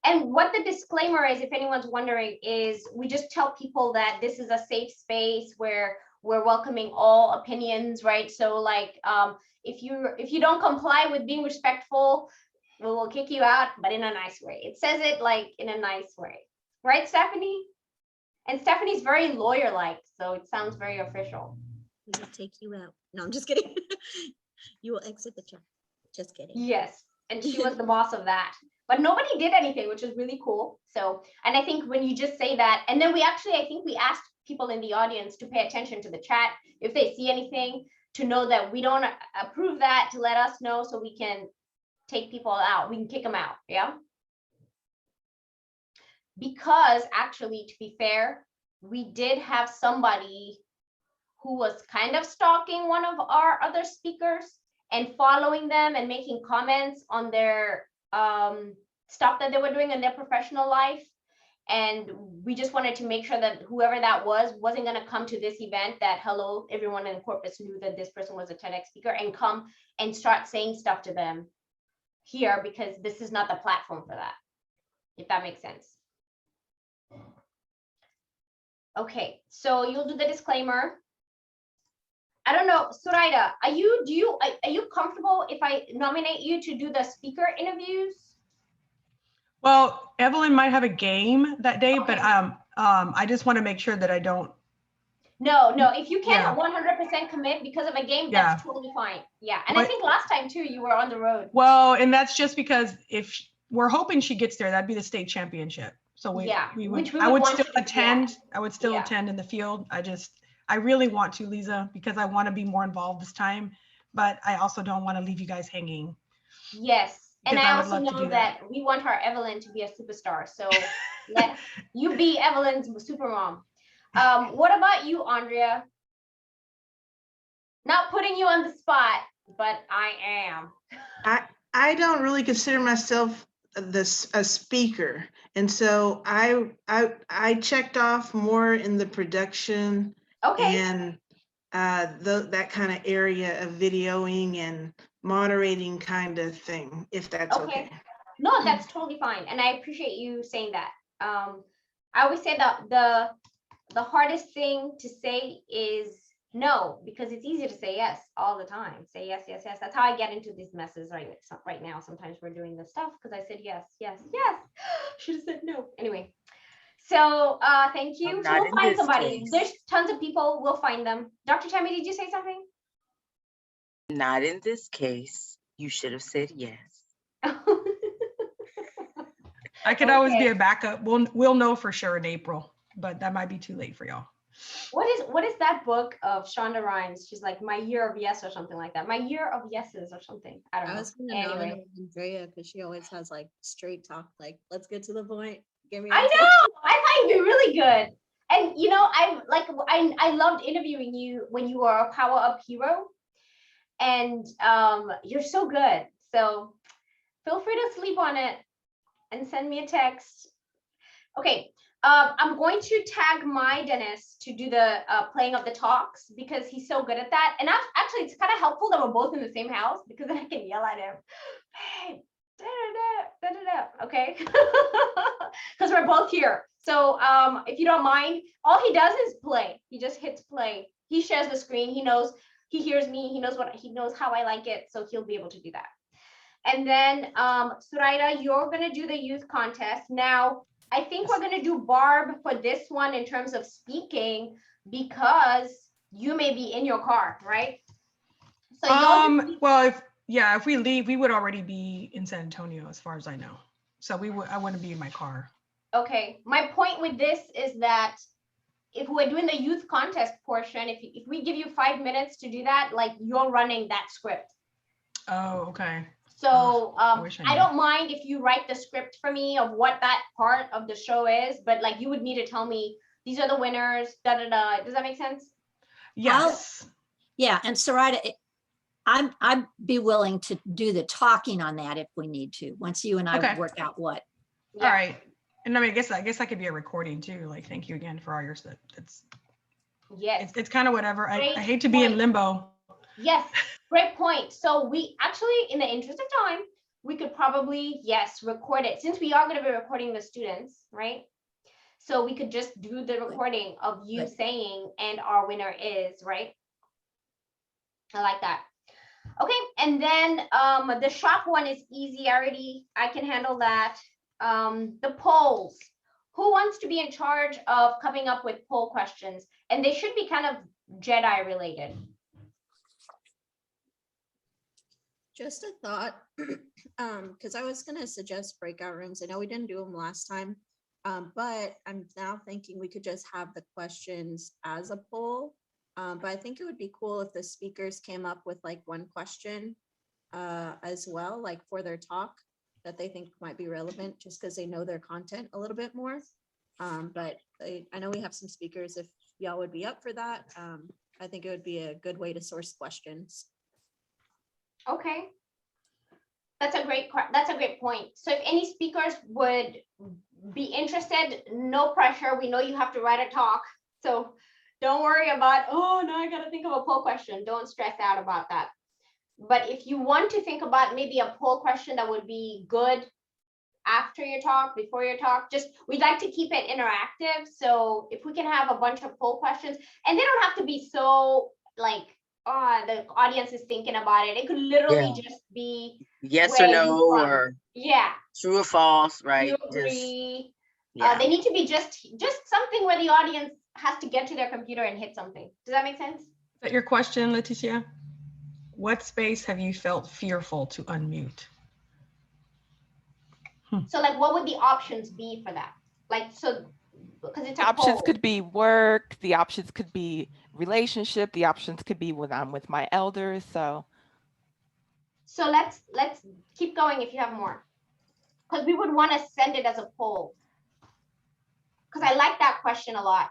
And what the disclaimer is, if anyone's wondering, is we just tell people that this is a safe space where we're welcoming all opinions, right? So like if you don't comply with being respectful, we will kick you out, but in a nice way. It says it like in a nice way, right, Stephanie? And Stephanie's very lawyer-like, so it sounds very official.
We will take you out. No, I'm just kidding. You will exit the chat. Just kidding.
Yes, and she was the boss of that. But nobody did anything, which is really cool. So, and I think when you just say that, and then I think we asked people in the audience to pay attention to the chat if they see anything, to know that we don't approve that, to let us know so we can take people out. We can kick them out, yeah? Because actually, to be fair, we did have somebody who was kind of stalking one of our other speakers and following them and making comments on their stuff that they were doing in their professional life. And we just wanted to make sure that whoever that wasn't going to come to this event, that hello, everyone in Corpus knew that this person was a TEDx speaker, and come and start saying stuff to them here, because this is not the platform for that, if that makes sense. Okay, so you'll do the disclaimer. I don't know, Suraida, are you comfortable if I nominate you to do the speaker interviews?
Well, Evelyn might have a game that day,
Okay.
but I just want to make sure that I don't.
No, if you can't
Yeah.
100% commit because of a game,
Yeah.
that's totally fine. Yeah, and I
But-
think last time too, you were on the road.
Well, and that's just because if we're hoping she gets there, that'd be the state championship. So
Yeah,
we
which
would,
we
I
would
would
want
still
you to- yeah.
attend. I would still
Yeah.
attend in the field. I really want to, Liza, because I want to be more involved this time, but I also don't want to leave you guys hanging.
Yes, and
Because
I
I would
also
love to
know
do
that
that.
we want our Evelyn to be a superstar. So let you be Evelyn's super mom. What about you, Andrea? Not putting you on the spot, but I am.
I don't really consider myself a speaker, and so I checked off more in the production
Okay.
and that kind of area of videoing and moderating kind of thing, if that's okay.
No, that's totally fine, and I appreciate you saying that. I always say that the hardest thing to say is no, because it's easy to say yes all the time. Say yes, yes, yes. That's how I get into these messes right now. Sometimes we're doing this stuff because I said yes, yes, yes. Should have said no. Anyway, so thank you. So
Not
we'll
in
find
this
somebody.
case.
There's tons of people. We'll find them. Dr. Tammy, did you say something?
Not in this case. You should have said yes.
I could always be
Okay.
a backup. We'll know for sure in April, but that might be too late for y'all.
What is that book of Shonda Rhimes? She's like My Year of Yes or something like that. My Year of Yeses or something. I don't know.
I was gonna
Anyway.
nominate Andrea because she always has like straight talk, like let's get to the point. Give me
I
answers.
know. I thought you'd be really good. And you know, I loved interviewing you when you were a Power Up hero. And you're so good. So feel free to sleep on it and send me a text. Okay. I'm going to tag my Dennis to do the playing of the talks because he's so good at that. And actually, it's kind of helpful that we're both in the same house because then I can yell at him. Hey, da, da, da, da, da. Okay, because we're both here. So if you don't mind, all he does is play. He just hits play. He shares the screen. He knows. He hears me. He knows how I like it. So he'll be able to do that. And then Suraida, you're gonna do the youth contest now. I think we're going to do Barb for this one in terms of speaking because you may be in your car, right? So
well, if we leave, we would already be in San Antonio as far as I know. So I wouldn't be in my car.
Okay. My point with this is that if we're doing the youth contest portion, if we give you 5 minutes to do that, like you're running that script.
Oh, okay.
So
I
don't mind if you write the script for me of what that part of the show is, but like you would need to tell me these are the winners, da da da. Does that make sense?
Yes.
Yeah, and Suraida, I'd be willing to do the talking on that if we need to, once you and I
Okay.
work out what.
Yeah.
All right. And I mean, I guess I could be a recording too. Like, thank you again for all your stuff.
Yes.
It's kind of whatever. I
Great
hate to be in
point.
limbo.
Yes, great point. So we actually, in the interest of time, we could probably, yes, record it since we are going to be recording the students, right? So we could just do the recording of you saying, and our winner is, right? I like that. Okay, and then the shop one is easy. I can handle that. The polls. Who wants to be in charge of coming up with poll questions? And they should be kind of Jedi related.
Just a thought, because I was gonna suggest breakout rooms. I know we didn't do them last time, but I'm now thinking we could just have the questions as a poll. But I think it would be cool if the speakers came up with like one question as well, like for their talk that they think might be relevant, just because they know their content a little bit more. But I know we have some speakers. If y'all would be up for that, I think it would be a good way to source questions.
Okay. That's a great point. So if any speakers would be interested, no pressure. We know you have to write a talk. So don't worry about, oh, no, I got to think of a poll question. Don't stress out about that. But if you want to think about maybe a poll question that would be good after your talk, before your talk, just we'd like to keep it interactive. So if we can have a bunch of poll questions, and they don't have to be so like, oh, the audience is thinking about it. It could literally just be
yes or no, or true or false, right?
You agree.
Just,
they need to be just something where the audience has to get to their computer and hit something. Does that make sense?
Is that your question, Leticia? What space have you felt fearful to unmute?
So like, what would the options be for that? Like, so, because it's a
Options
poll.
could be work, the options could be relationship, the options could be when I'm with my elders. So
let's keep going if you have more, because we would want to send it as a poll. Because I like that question a lot.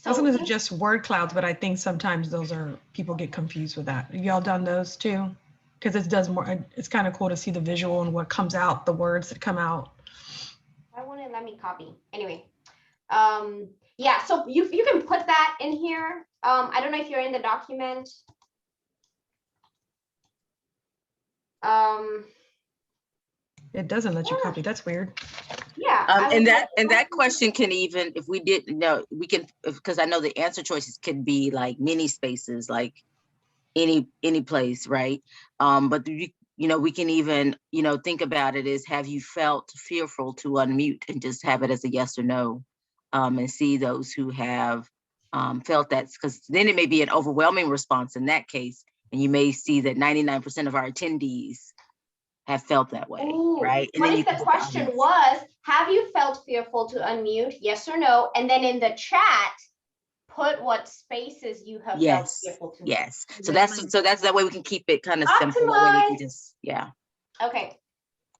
I was going to suggest word clouds, but I think sometimes those are, people get confused with that. Have y'all done those too? Because it does more, it's kind of cool to see the visual and what comes out, the words that come out.
I want to let me copy. Anyway, yeah, so you can put that in here. I don't know if you're in the document.
It doesn't let you copy. That's weird.
Yeah.
And that question can even, if we didn't know, we can, because I know the answer choices can be like many spaces, like any place, right? But we can even, think about it as, have you felt fearful to unmute, and just have it as a yes or no, and see those who have felt that, because then it may be an overwhelming response in that case, and you may see that 99% of our attendees have felt that way.
Ooh,
right? And
what
then
if the question was, have you felt fearful to unmute? Yes or no? And then in the chat, put what spaces you have felt fearful to.
Yes. So that's that way we can keep it kind of simple. That way we can just,
Okay.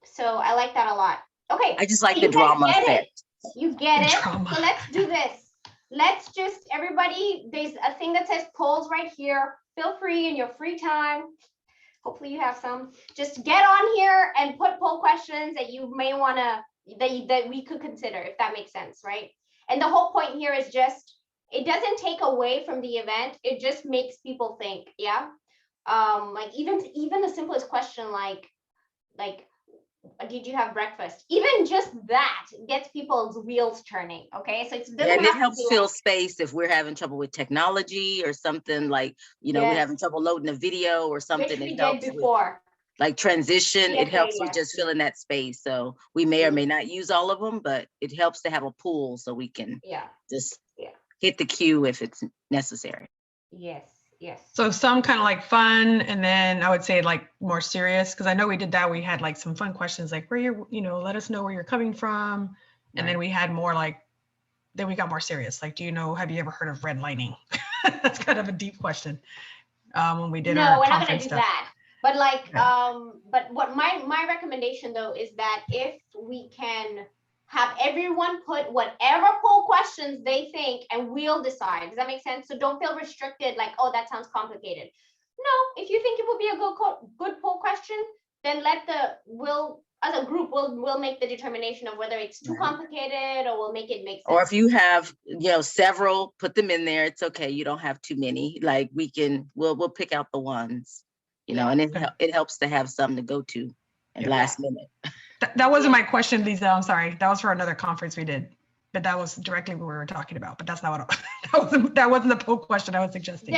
So I like that a lot. Okay.
I just like the drama effect.
You get it.
Drama.
So let's do this. Let's just, everybody, there's a thing that says polls right here. Feel free in your free time. Hopefully you have some. Just get on here and put poll questions that you may want to, that we could consider, if that makes sense, right? And the whole point here is just, it doesn't take away from the event. It just makes people think, yeah? Like even the simplest question, like, did you have breakfast? Even just that gets people's wheels turning, okay? So it doesn't
and it helps fill space if we're having trouble with technology or something, like, we're having trouble loading a video or something.
Which we did before.
Like transition, it helps with just filling that space. So we may or may not use all of them, but it helps to have a pool so we can just hit the queue if it's necessary.
Yes.
So some kind of like fun, and then I would say like more serious, because I know we did that. We had like some fun questions, like where you're, let us know where you're coming from. And then we had more like, then we got more serious. Like, have you ever heard of redlining? That's kind of a deep question. When we did our
we're not
conference
gonna do
stuff.
that. But like, but what my recommendation though is that if we can have everyone put whatever poll questions they think, and we'll decide. Does that make sense? So don't feel restricted, like, oh, that sounds complicated. No, if you think it would be a good poll question, then we'll as a group, we'll make the determination of whether it's too complicated or we'll make it make sense.
Or if you have, several, put them in there. It's okay. You don't have too many. Like we'll pick out the ones, and it helps to have something to go to at last minute.
That wasn't my question, Lisa. I'm sorry. That was for another conference we did, but that was directly what we were talking about. But that's not what that wasn't the poll question I was suggesting.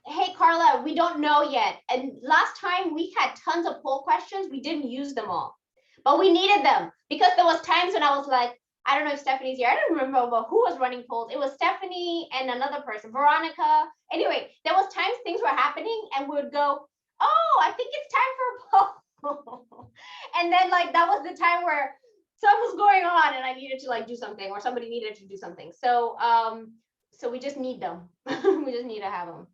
hey, Carla, we don't know yet. And last time we had tons of poll questions. We didn't use them all, but we needed them because there was times when I was like, I don't know if Stephanie's here. I don't remember who was running polls. It was Stephanie and another person, Veronica. Anyway, there was times things were happening and we would go, oh, I think it's time for a poll. And then like, that was the time where stuff was going on and I needed to like do something or somebody needed to do something. So, so we just need them. We just need to have them.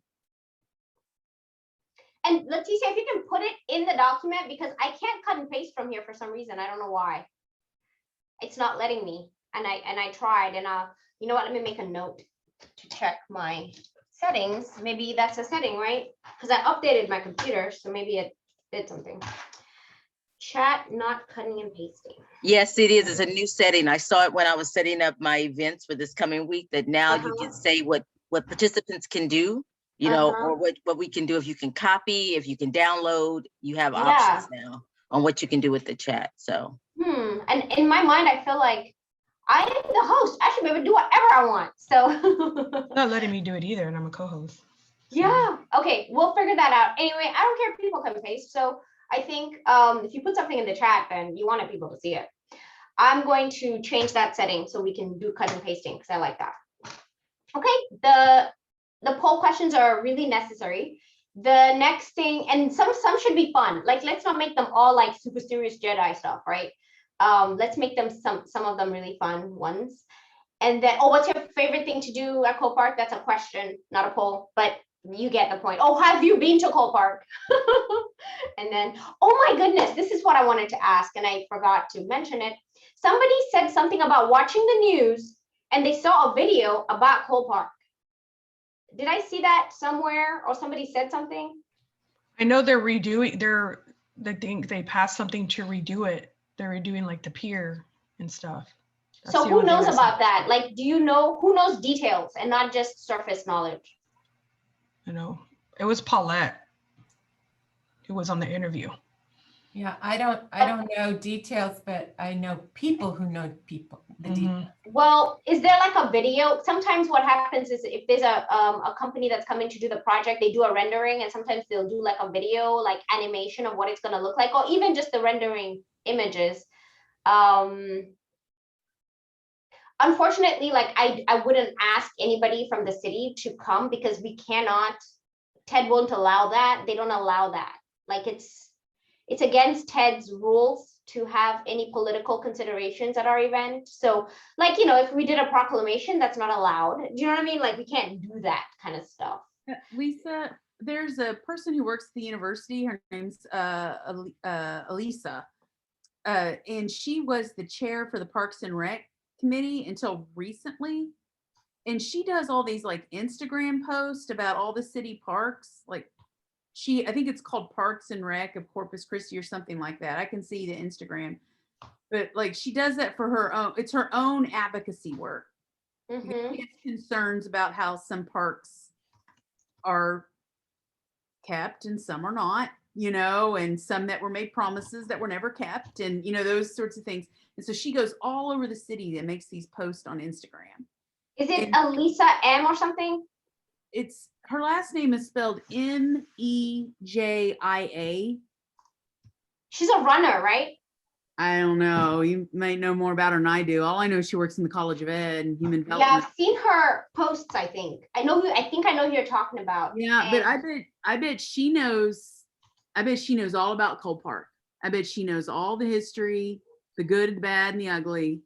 And Leticia, if you can put it in the document, because I can't cut and paste from here for some reason. I don't know why. It's not letting me. And I tried and you know what, let me make a note to check my settings. Maybe that's a setting, right? Because I updated my computer, so maybe it did something. Chat not cutting and pasting.
Yes, it is. It's a new setting. I saw it when I was setting up my events for this coming week, that now you can say what participants can do, you know, or what we can do. If you can copy, if you can download, you have options now on what you can do with the chat. So.
And in my mind, I feel like I am the host. I should be able to do whatever I want. So
not letting me do it either, and I'm a co-host.
Yeah. Okay, we'll figure that out. Anyway, I don't care if people cut and paste. So I think if you put something in the chat, then you wanted people to see it. I'm going to change that setting so we can do cut and pasting because I like that. Okay, the poll questions are really necessary. The next thing, and some should be fun. Like, let's not make them all like super serious Jedi stuff, right? Let's make them some of them really fun ones. And then, oh, what's your favorite thing to do at Cole Park? That's a question, not a poll, but you get the point. Oh, have you been to Cole Park? And then, oh my goodness, this is what I wanted to ask, and I forgot to mention it. Somebody said something about watching the news, and they saw a video about Cole Park. Did I see that somewhere, or somebody said something?
I know they're redoing. I think they passed something to redo it. They're redoing like the pier and stuff. That's
so who knows about that? Like, do you know who knows details and not just surface knowledge?
You know, it was Paulette who was on the interview.
Yeah, I don't know details, but I know people who know people. The details.
Well, is there like a video? Sometimes what happens is if there's a company that's coming to do the project, they do a rendering, and sometimes they'll do like a video, like animation of what it's going to look like, or even just the rendering images. Unfortunately, like I wouldn't ask anybody from the city to come because we cannot. TED won't allow that. They don't allow that. Like it's against TED's rules to have any political considerations at our event. So like, you know, if we did a proclamation, that's not allowed. Do you know what I mean? Like we can't do that kind of stuff.
Lisa, there's a person who works at the university. Her name's Liza. And she was the chair for the Parks and Rec committee until recently. And she does all these like Instagram posts about all the city parks. Like I think it's called Parks and Rec of Corpus Christi or something like that. I can see the Instagram, but like she does that for her own, it's her own advocacy work. She has concerns about how some parks are kept and some are not, you know, and some that were made promises that were never kept, and you know, those sorts of things. And so she goes all over the city and makes these posts on Instagram.
Is it Elisa M or something?
It's her last name is spelled Meijia.
She's a runner, right?
I don't know. You might know more about her than I do. All I know is she works in the College of Ed and Human Development.
Yeah, I've seen her posts. I think I know who you're talking about.
Yeah, but I bet she knows. I bet she knows all about Cole Park. I bet she knows all the history, the good, the bad, and the ugly.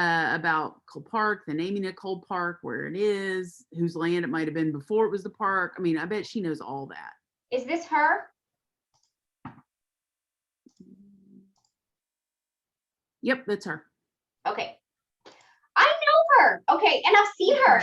About Cole Park, the naming of Cole Park, where it is, whose land it might have been before it was the park. I mean, I bet she knows all that.
Is this her?
Yep, that's her.
Okay. I know her. Okay, and I've seen her.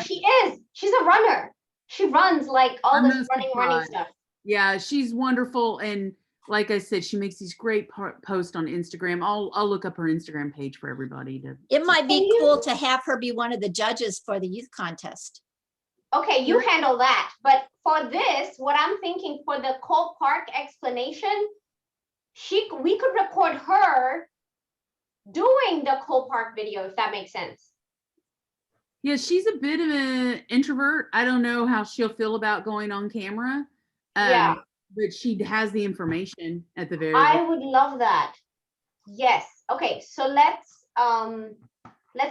She's a runner. She runs like all this running stuff.
Yeah, she's wonderful. And like I said, she makes these great posts on Instagram. I'll look up her Instagram page for everybody to.
It might be cool to have her be one of the judges for the youth contest.
Okay, you handle that. But for this, what I'm thinking for the Cole Park explanation, we could record her doing the Cole Park video, if that makes sense.
Yeah, she's a bit of an introvert. I don't know how she'll feel about going on camera.
Yeah.
But she has the information at the very
I would love that. Yes. Okay, so let's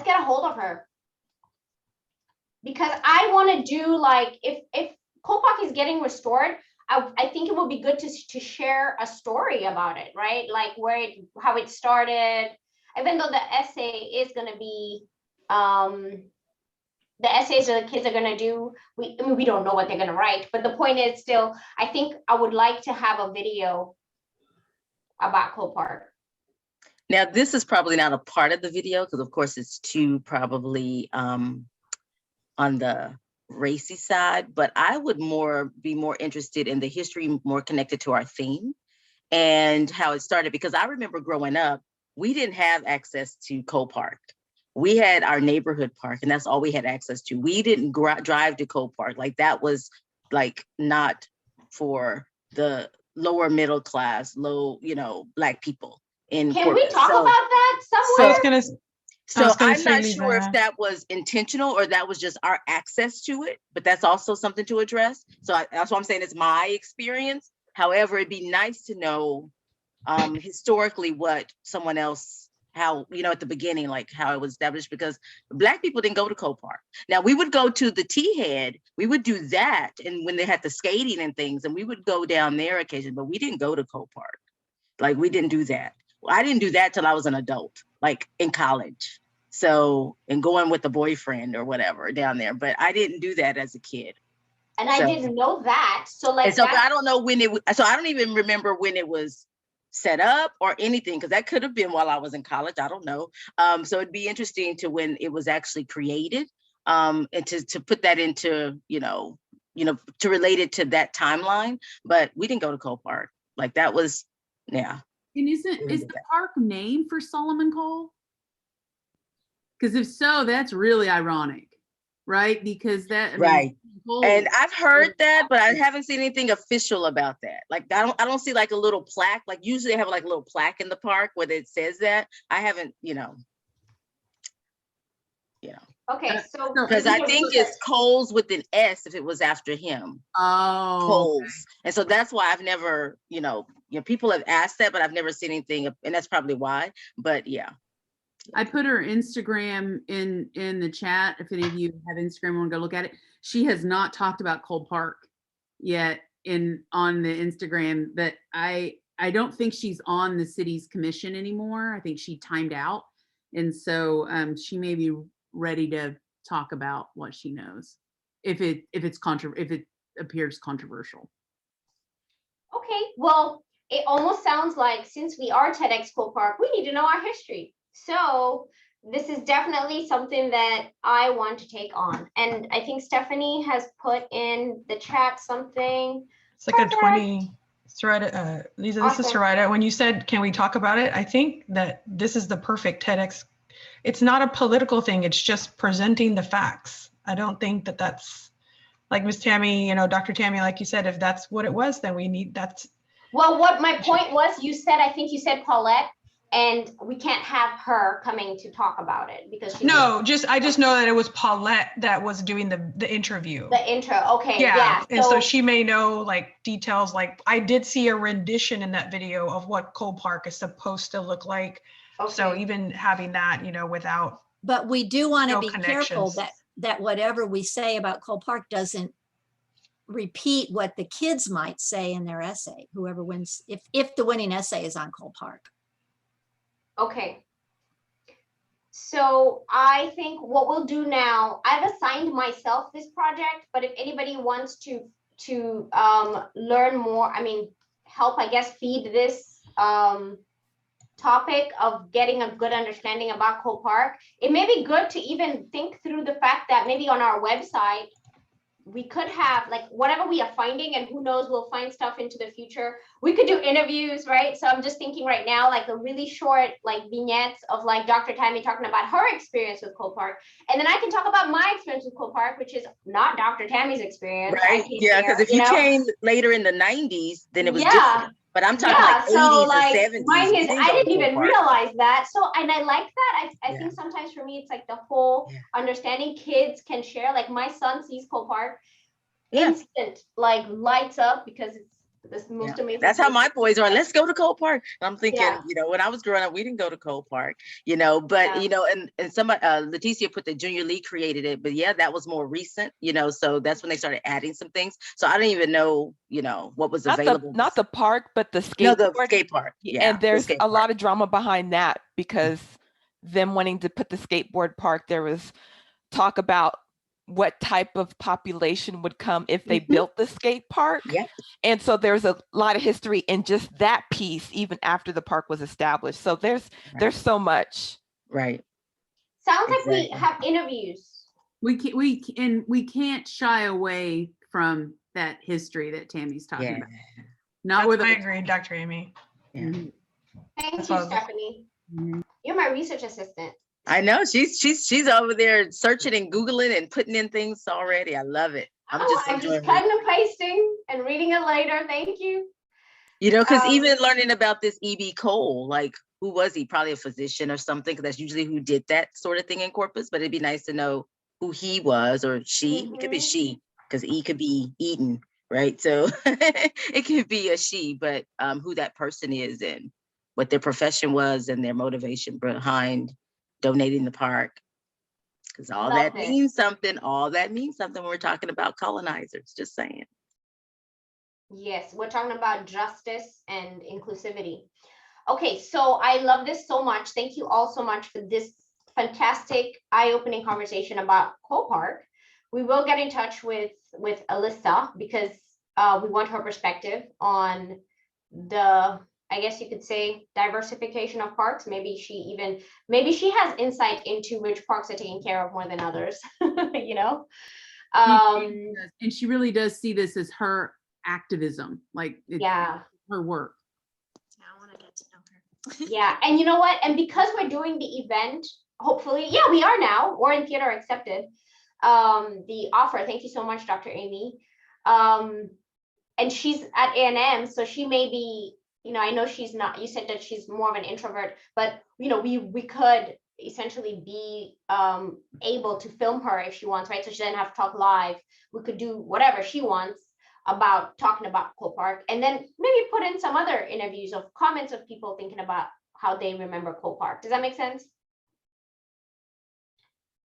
get a hold of her. Because I want to do like, if ColePark is getting restored, I think it would be good to share a story about it, right? Like how it started, even though the essay is going to be, the essays that the kids are going to do, I mean, we don't know what they're going to write, but the point is still, I think I would like to have a video about ColePark.
Now, this is probably not a part of the video because, of course, it's too probably on the racy side, but I would be more interested in the history more connected to our theme and how it started. Because I remember growing up, we didn't have access to ColePark. We had our neighborhood park, and that's all we had access to. We didn't drive to ColePark. Like that was like not for the lower middle class, Black people.
Can we talk about that somewhere?
So I'm not sure if that was intentional or that was just our access to it, but that's also something to address. So that's what I'm saying, it's my experience. However, it'd be nice to know historically what someone else, how, at the beginning, like how it was established, because Black people didn't go to ColePark. Now we would go to the T-Head, we would do that. And when they had the skating and things, and we would go down there occasionally, but we didn't go to ColePark. Like we didn't do that. I didn't do that till I was an adult, like in college. So, and going with a boyfriend or whatever down there, but I didn't do that as a kid.
And I didn't know that. So like,
I don't know when so I don't even remember when it was set up or anything, because that could have been while I was in college. I don't know. So it'd be interesting to when it was actually created, and to put that into, to relate it to that timeline. But we didn't go to ColePark. Like that was, yeah.
And is the park named for Solomon Cole? Because if so, that's really ironic, right? Because
right. And I've heard that, but I haven't seen anything official about that. Like I don't see like a little plaque. Like usually they have like a little plaque in the park where it says that. I haven't,
Okay, so
because I think it's Coles with an S if it was after him.
Oh,
Coles. And so that's why I've never, people have asked that, but I've never seen anything, and that's probably why. But yeah.
I put her Instagram in the chat. If any of you have Instagram and want to go look at it, she has not talked about ColePark yet on the Instagram. That I don't think she's on the city's commission anymore. I think she timed out, and so she may be ready to talk about what she knows if it appears controversial.
Okay, well, it almost sounds like since we are TEDxColePark, we need to know our history. So this is definitely something that I want to take on. And I think Stephanie has put in the chat something.
It's like a 20, Sarita, Liza, this is Sarita. When you said, can we talk about it? I think that this is the perfect TEDx. It's not a political thing. It's just presenting the facts. I don't think that that's like Ms. Tammy, Dr. Tammy, like you said, if that's what it was, then we need that's.
Well, what my point was, I think you said Paulette, and we can't have her coming to talk about it because
I just know that it was Paulette that was doing the interview.
The intro, okay,
yeah. And so she may know like details. Like I did see a rendition in that video of what ColePark is supposed to look like. Okay. So even having that, without.
But we do want to be careful that whatever we say about ColePark doesn't repeat what the kids might say in their essay. Whoever wins, if the winning essay is on ColePark.
Okay. So I think what we'll do now, I've assigned myself this project, but if anybody wants to learn more, help, I guess, feed this topic of getting a good understanding about ColePark, it may be good to even think through the fact that maybe on our website, we could have like whatever we are finding, and who knows, we'll find stuff into the future. We could do interviews, right? So I'm just thinking right now, like a really short like vignettes of like Dr. Tammy talking about her experience with ColePark. And then I can talk about my experience with ColePark, which is not Dr. Tammy's experience.
Right, yeah, because if you came later in the 90s, then it was different. But I'm talking
Yeah,
like
so
80s
like
and 70s.
mine
we
is,
didn't
I
go to
didn't even
Cole Park.
realize that. So, and I like that. I
Yeah.
think sometimes for me, it's like the whole
Yeah.
understanding kids can share. Like my son sees Cole Park,
Yeah.
instant, like lights up because it's this most amazing.
That's how
place.
my boys are. Let's go to Cole Park. And I'm thinking,
Yeah.
you know, when I was growing up, we didn't go to Cole Park, you know, but,
Yeah.
you know, and somebody, Leticia put the Junior League created it, but yeah, that was more recent, you know, so that's when they started adding some things. So I didn't even know, you know, what was available.
Not the park, but the skate.
No, the skate park. Yeah.
And there's a lot of drama behind that because them wanting to put the skateboard park, there was talk about what type of population would come if they built the skate park.
Yeah.
And so there's a lot of history in just that piece, even after the park was established. So there's so much.
Right.
Sounds like we have interviews.
We can't shy away from that history that Tammy's talking about. Not with
I agree, Dr. Amy.
Yeah.
Thank
That's
you,
all.
Stephanie. You're my research assistant.
I know she's over there searching and Googling and putting in things already. I love it. I'm just
cutting and pasting and reading it later. Thank you.
You know, because even learning about this E.B. Cole, like who was he? Probably a physician or something, because that's usually who did that sort of thing in Corpus. But it'd be nice to know who he was, or she. It could be she, because E could be Eden, right? So it could be a she, but who that person is and what their profession was and their motivation behind donating the park. Because all that means something. All that means something when we're talking about colonizers. Just saying.
Yes, we're talking about justice and inclusivity. Okay, so I love this so much. Thank you all so much for this fantastic, eye-opening conversation about Cole Park. We will get in touch with Alyssa because we want her perspective on the, I guess you could say, diversification of parks. Maybe she has insight into which parks are taken care of more than others, you know?
And she really does see this as her activism, like it's her work.
I want to get to know her.
Yeah, and you know what? And because we're doing the event, hopefully, we are now. We're in Theater Accepted. The offer. Thank you so much, Dr. Amy. And she's at A&M, so she may be, you know, I know she's not, you said that she's more of an introvert, but you know, we could essentially be able to film her if she wants, right? So she doesn't have to talk live. We could do whatever she wants about talking about Cole Park, and then maybe put in some other interviews of comments of people thinking about how they remember Cole Park. Does that make sense?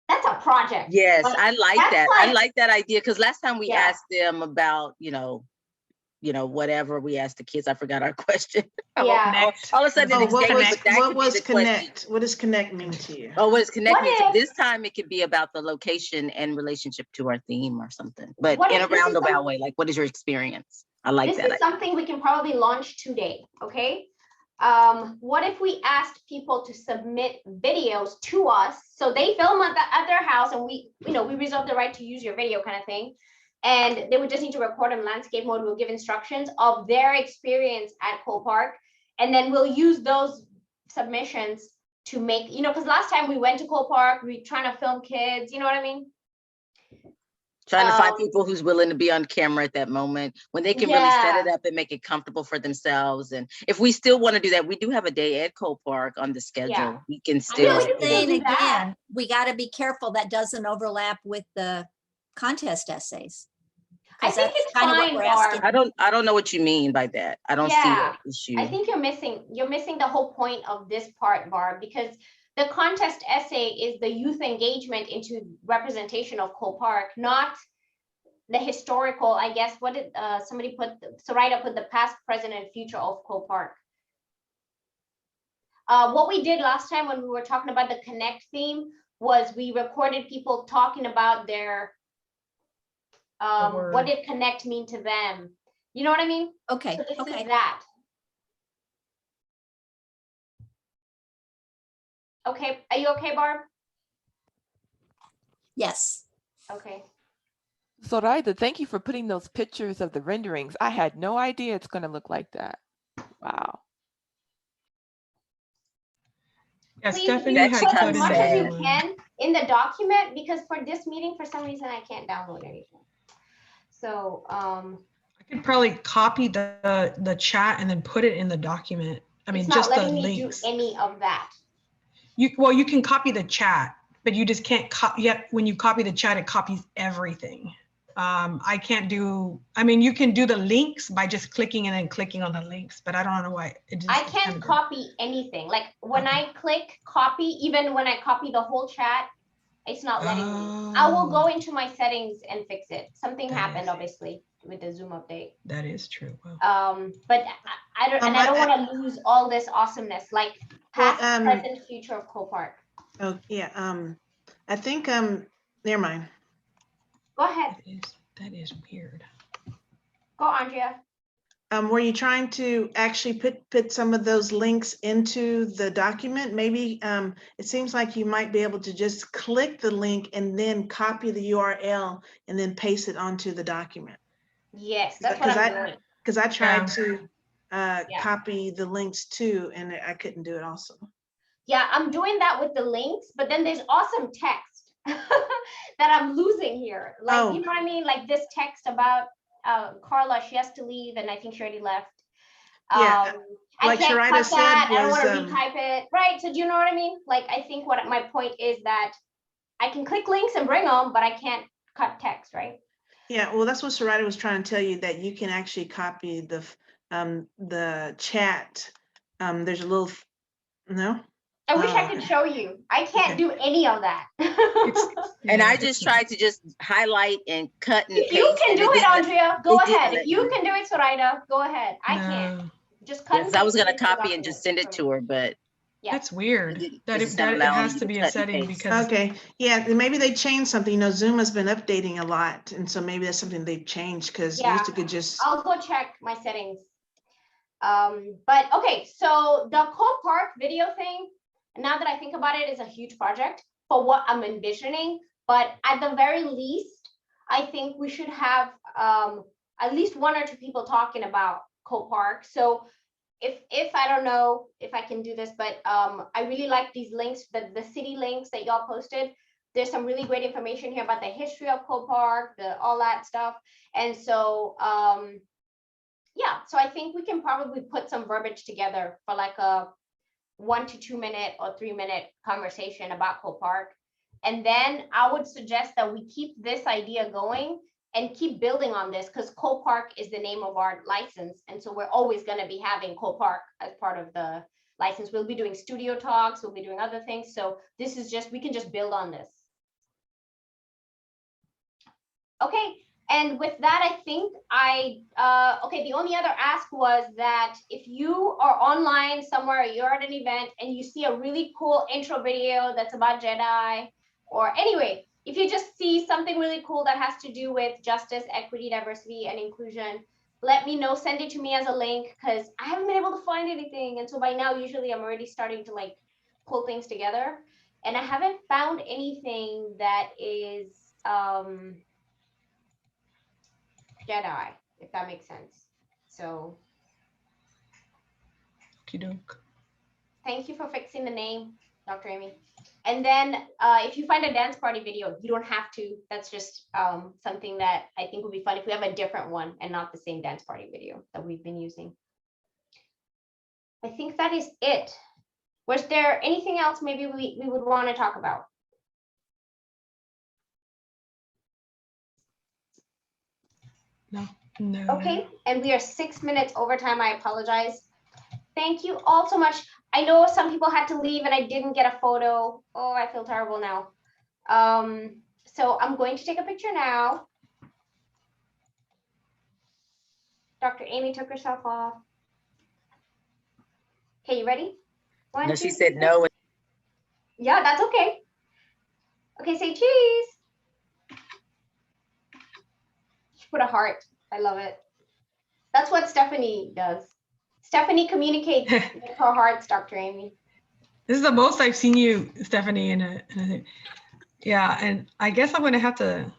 That's a project.
Yes, I like that.
Like,
I like that idea, because last time we asked them about, you know, whatever we asked the kids, I forgot our question.
Yeah.
All of a sudden,
what was connect? What does connect mean to you?
Oh, what does connect mean? So this time it could be about the location and relationship to our theme or something, but in a roundabout way. Like, what is your experience? I like that.
This is something we can probably launch today. Okay. What if we asked people to submit videos to us, so they film at their house, and we reserve the right to use your video, kind of thing. And they would just need to record in landscape mode. We'll give instructions of their experience at Cole Park. And then we'll use those submissions to make, you know, because last time we went to Cole Park, we were trying to film kids, you know what I mean?
Trying to find people who's willing to be on camera at that moment, when they can really set it up and make it comfortable for themselves. And if we still want to do that, we do have a day at Cole Park on the schedule. Yeah. We can still.
Again, we got to be careful that doesn't overlap with the contest essays.
I think it's fine, Barb.
I don't know what you mean by that. I don't see that issue.
I think you're missing the whole point of this part, Barb, because the contest essay is the youth engagement into representation of Cole Park, not the historical, I guess. What did somebody put? Sarita put the past, present, and future of Cole Park. What we did last time when we were talking about the Connect theme was we recorded people talking about their what did Connect mean to them? You know what I mean?
Okay.
So this is that. Okay. Are you okay, Barb?
Yes.
Okay.
Zoraida, thank you for putting those pictures of the renderings. I had no idea it's going to look like that. Wow.
Yes,
please
Stephanie
put
had
as much as you can in the document, because for this meeting, for some reason, I can't download anything. So
I could probably copy the chat and then put it in the document. I mean,
It's not
just the
letting me do
links.
any of that.
You can copy the chat, but you just can't yet when you copy the chat, it copies everything. I can't do, I mean, you can do the links by just clicking and then clicking on the links, but I don't know why.
I can't copy anything. Like when I click copy, even when I copy the whole chat, it's not letting me. I will go into my settings and fix it. Something happened, obviously, with the Zoom update.
That is true. Wow.
But I don't want to lose all this awesomeness, like past, present, future of ColePark.
Oh, yeah. I think, never mind.
Go ahead.
That is weird.
Go, Andrea.
Were you trying to actually put some of those links into the document? Maybe it seems like you might be able to just click the link and then copy the URL and then paste it onto the document.
Yes, that's what I'm doing.
Because I tried to copy the links too, and I couldn't do it also. Yeah,
I'm doing that with the links, but then there's awesome text that I'm losing here. Like, you know what I mean? Like this text about Carla, she has to leave, and I think she already left.
Yeah,
like Sharida said, I don't want to retype it. Right, so do you know what I mean? Like, I think what my point is that I can click links and bring them, but I can't cut text, right?
Yeah, well, that's what Sharida was trying to tell you, that you can actually copy the chat. There's a little, no?
I wish I could show you. I can't do any of that.
And I just tried to just highlight and cut and paste.
If you can do it, Andrea, go ahead. If you can do it, Sharida, go ahead. I can't. Just cut.
Yes, I was gonna copy and just send it to her, but
that's weird. That it has to be a setting because
yeah, maybe they changed something. You know, Zoom has been updating a lot, and so maybe that's something they've changed, because you used to could just.
I'll go check my settings. But okay, so the ColePark video thing, now that I think about it, is a huge project for what I'm envisioning. But at the very least, I think we should have at least 1 or 2 people talking about ColePark. So if I don't know if I can do this, but I really like these links, the city links that y'all posted. There's some really great information here about the history of ColePark, all that stuff. And so yeah, so I think we can probably put some verbiage together for like a 1 to 2 minute or 3 minute conversation about ColePark. And then I would suggest that we keep this idea going and keep building on this, because ColePark is the name of our license. And so we're always going to be having ColePark as part of the license. We'll be doing studio talks, we'll be doing other things. So this is just, we can just build on this. Okay. And with that, I think okay, the only other ask was that if you are online somewhere, you're at an event and you see a really cool intro video that's about Jedi, or anyway, if you just see something really cool that has to do with justice, equity, diversity, and inclusion, let me know, send it to me as a link, because I haven't been able to find anything. And so by now, usually I'm already starting to like pull things together. And I haven't found anything that is, Jedi, if that makes sense. So thank you for fixing the name, Dr. Amy. And then if you find a dance party video, you don't have to. That's just something that I think would be fun if we have a different one and not the same dance party video that we've been using. I think that is it. Was there anything else maybe we would want to talk about?
No.
Okay, and we are 6 minutes over time. I apologize. Thank you all so much. I know some people had to leave and I didn't get a photo. Oh, I feel terrible now. So I'm going to take a picture now. Dr. Amy took herself off. Okay, you ready?
No, she said no.
Yeah, that's okay. Okay, say cheese. She put a heart. I love it. That's what Stephanie does. Stephanie communicates with her hearts, Dr. Amy.
This is the most I've seen you, Stephanie, in a yeah, and I guess I'm gonna have to,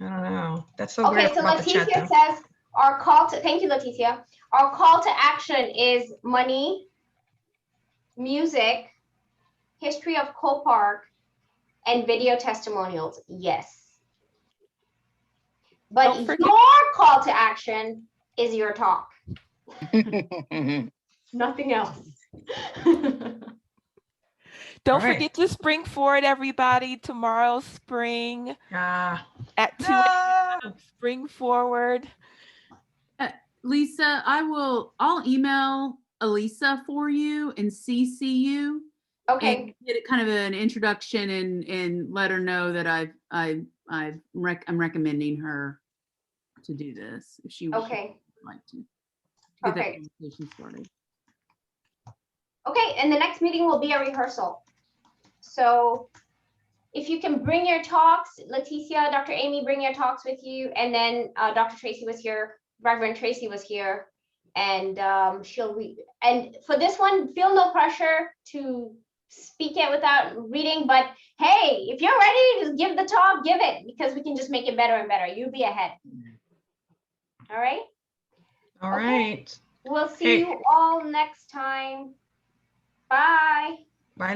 I don't know. That's so
okay,
great.
So Leticia says our call to, thank you, Leticia. Our call to action is money, music, history of ColePark, and video testimonials. Yes. But
Don't forget-
your call to action is your talk, nothing else.
Don't
Right.
forget to spring forward, everybody. Tomorrow's spring
Ah,
at 2 a.m. Spring forward.
Lisa, I'll email Elisa for you and CC you.
Okay,
And get kind of an introduction and let her know that I'm recommending her to do this if she would
okay,
like to get that
perfect.
conversation started.
Okay, and the next meeting will be a rehearsal. So if you can bring your talks, Leticia, Dr. Amy, bring your talks with you. And then Dr. Tracy was here, Reverend Tracy was here. And she'll read. And for this one, feel no pressure to speak it without reading. But hey, if you're ready to give the talk, give it, because we can just make it better and better. You'll be ahead. All right?
all
Okay.
right.
We'll see
Hey.
you all next time. Bye.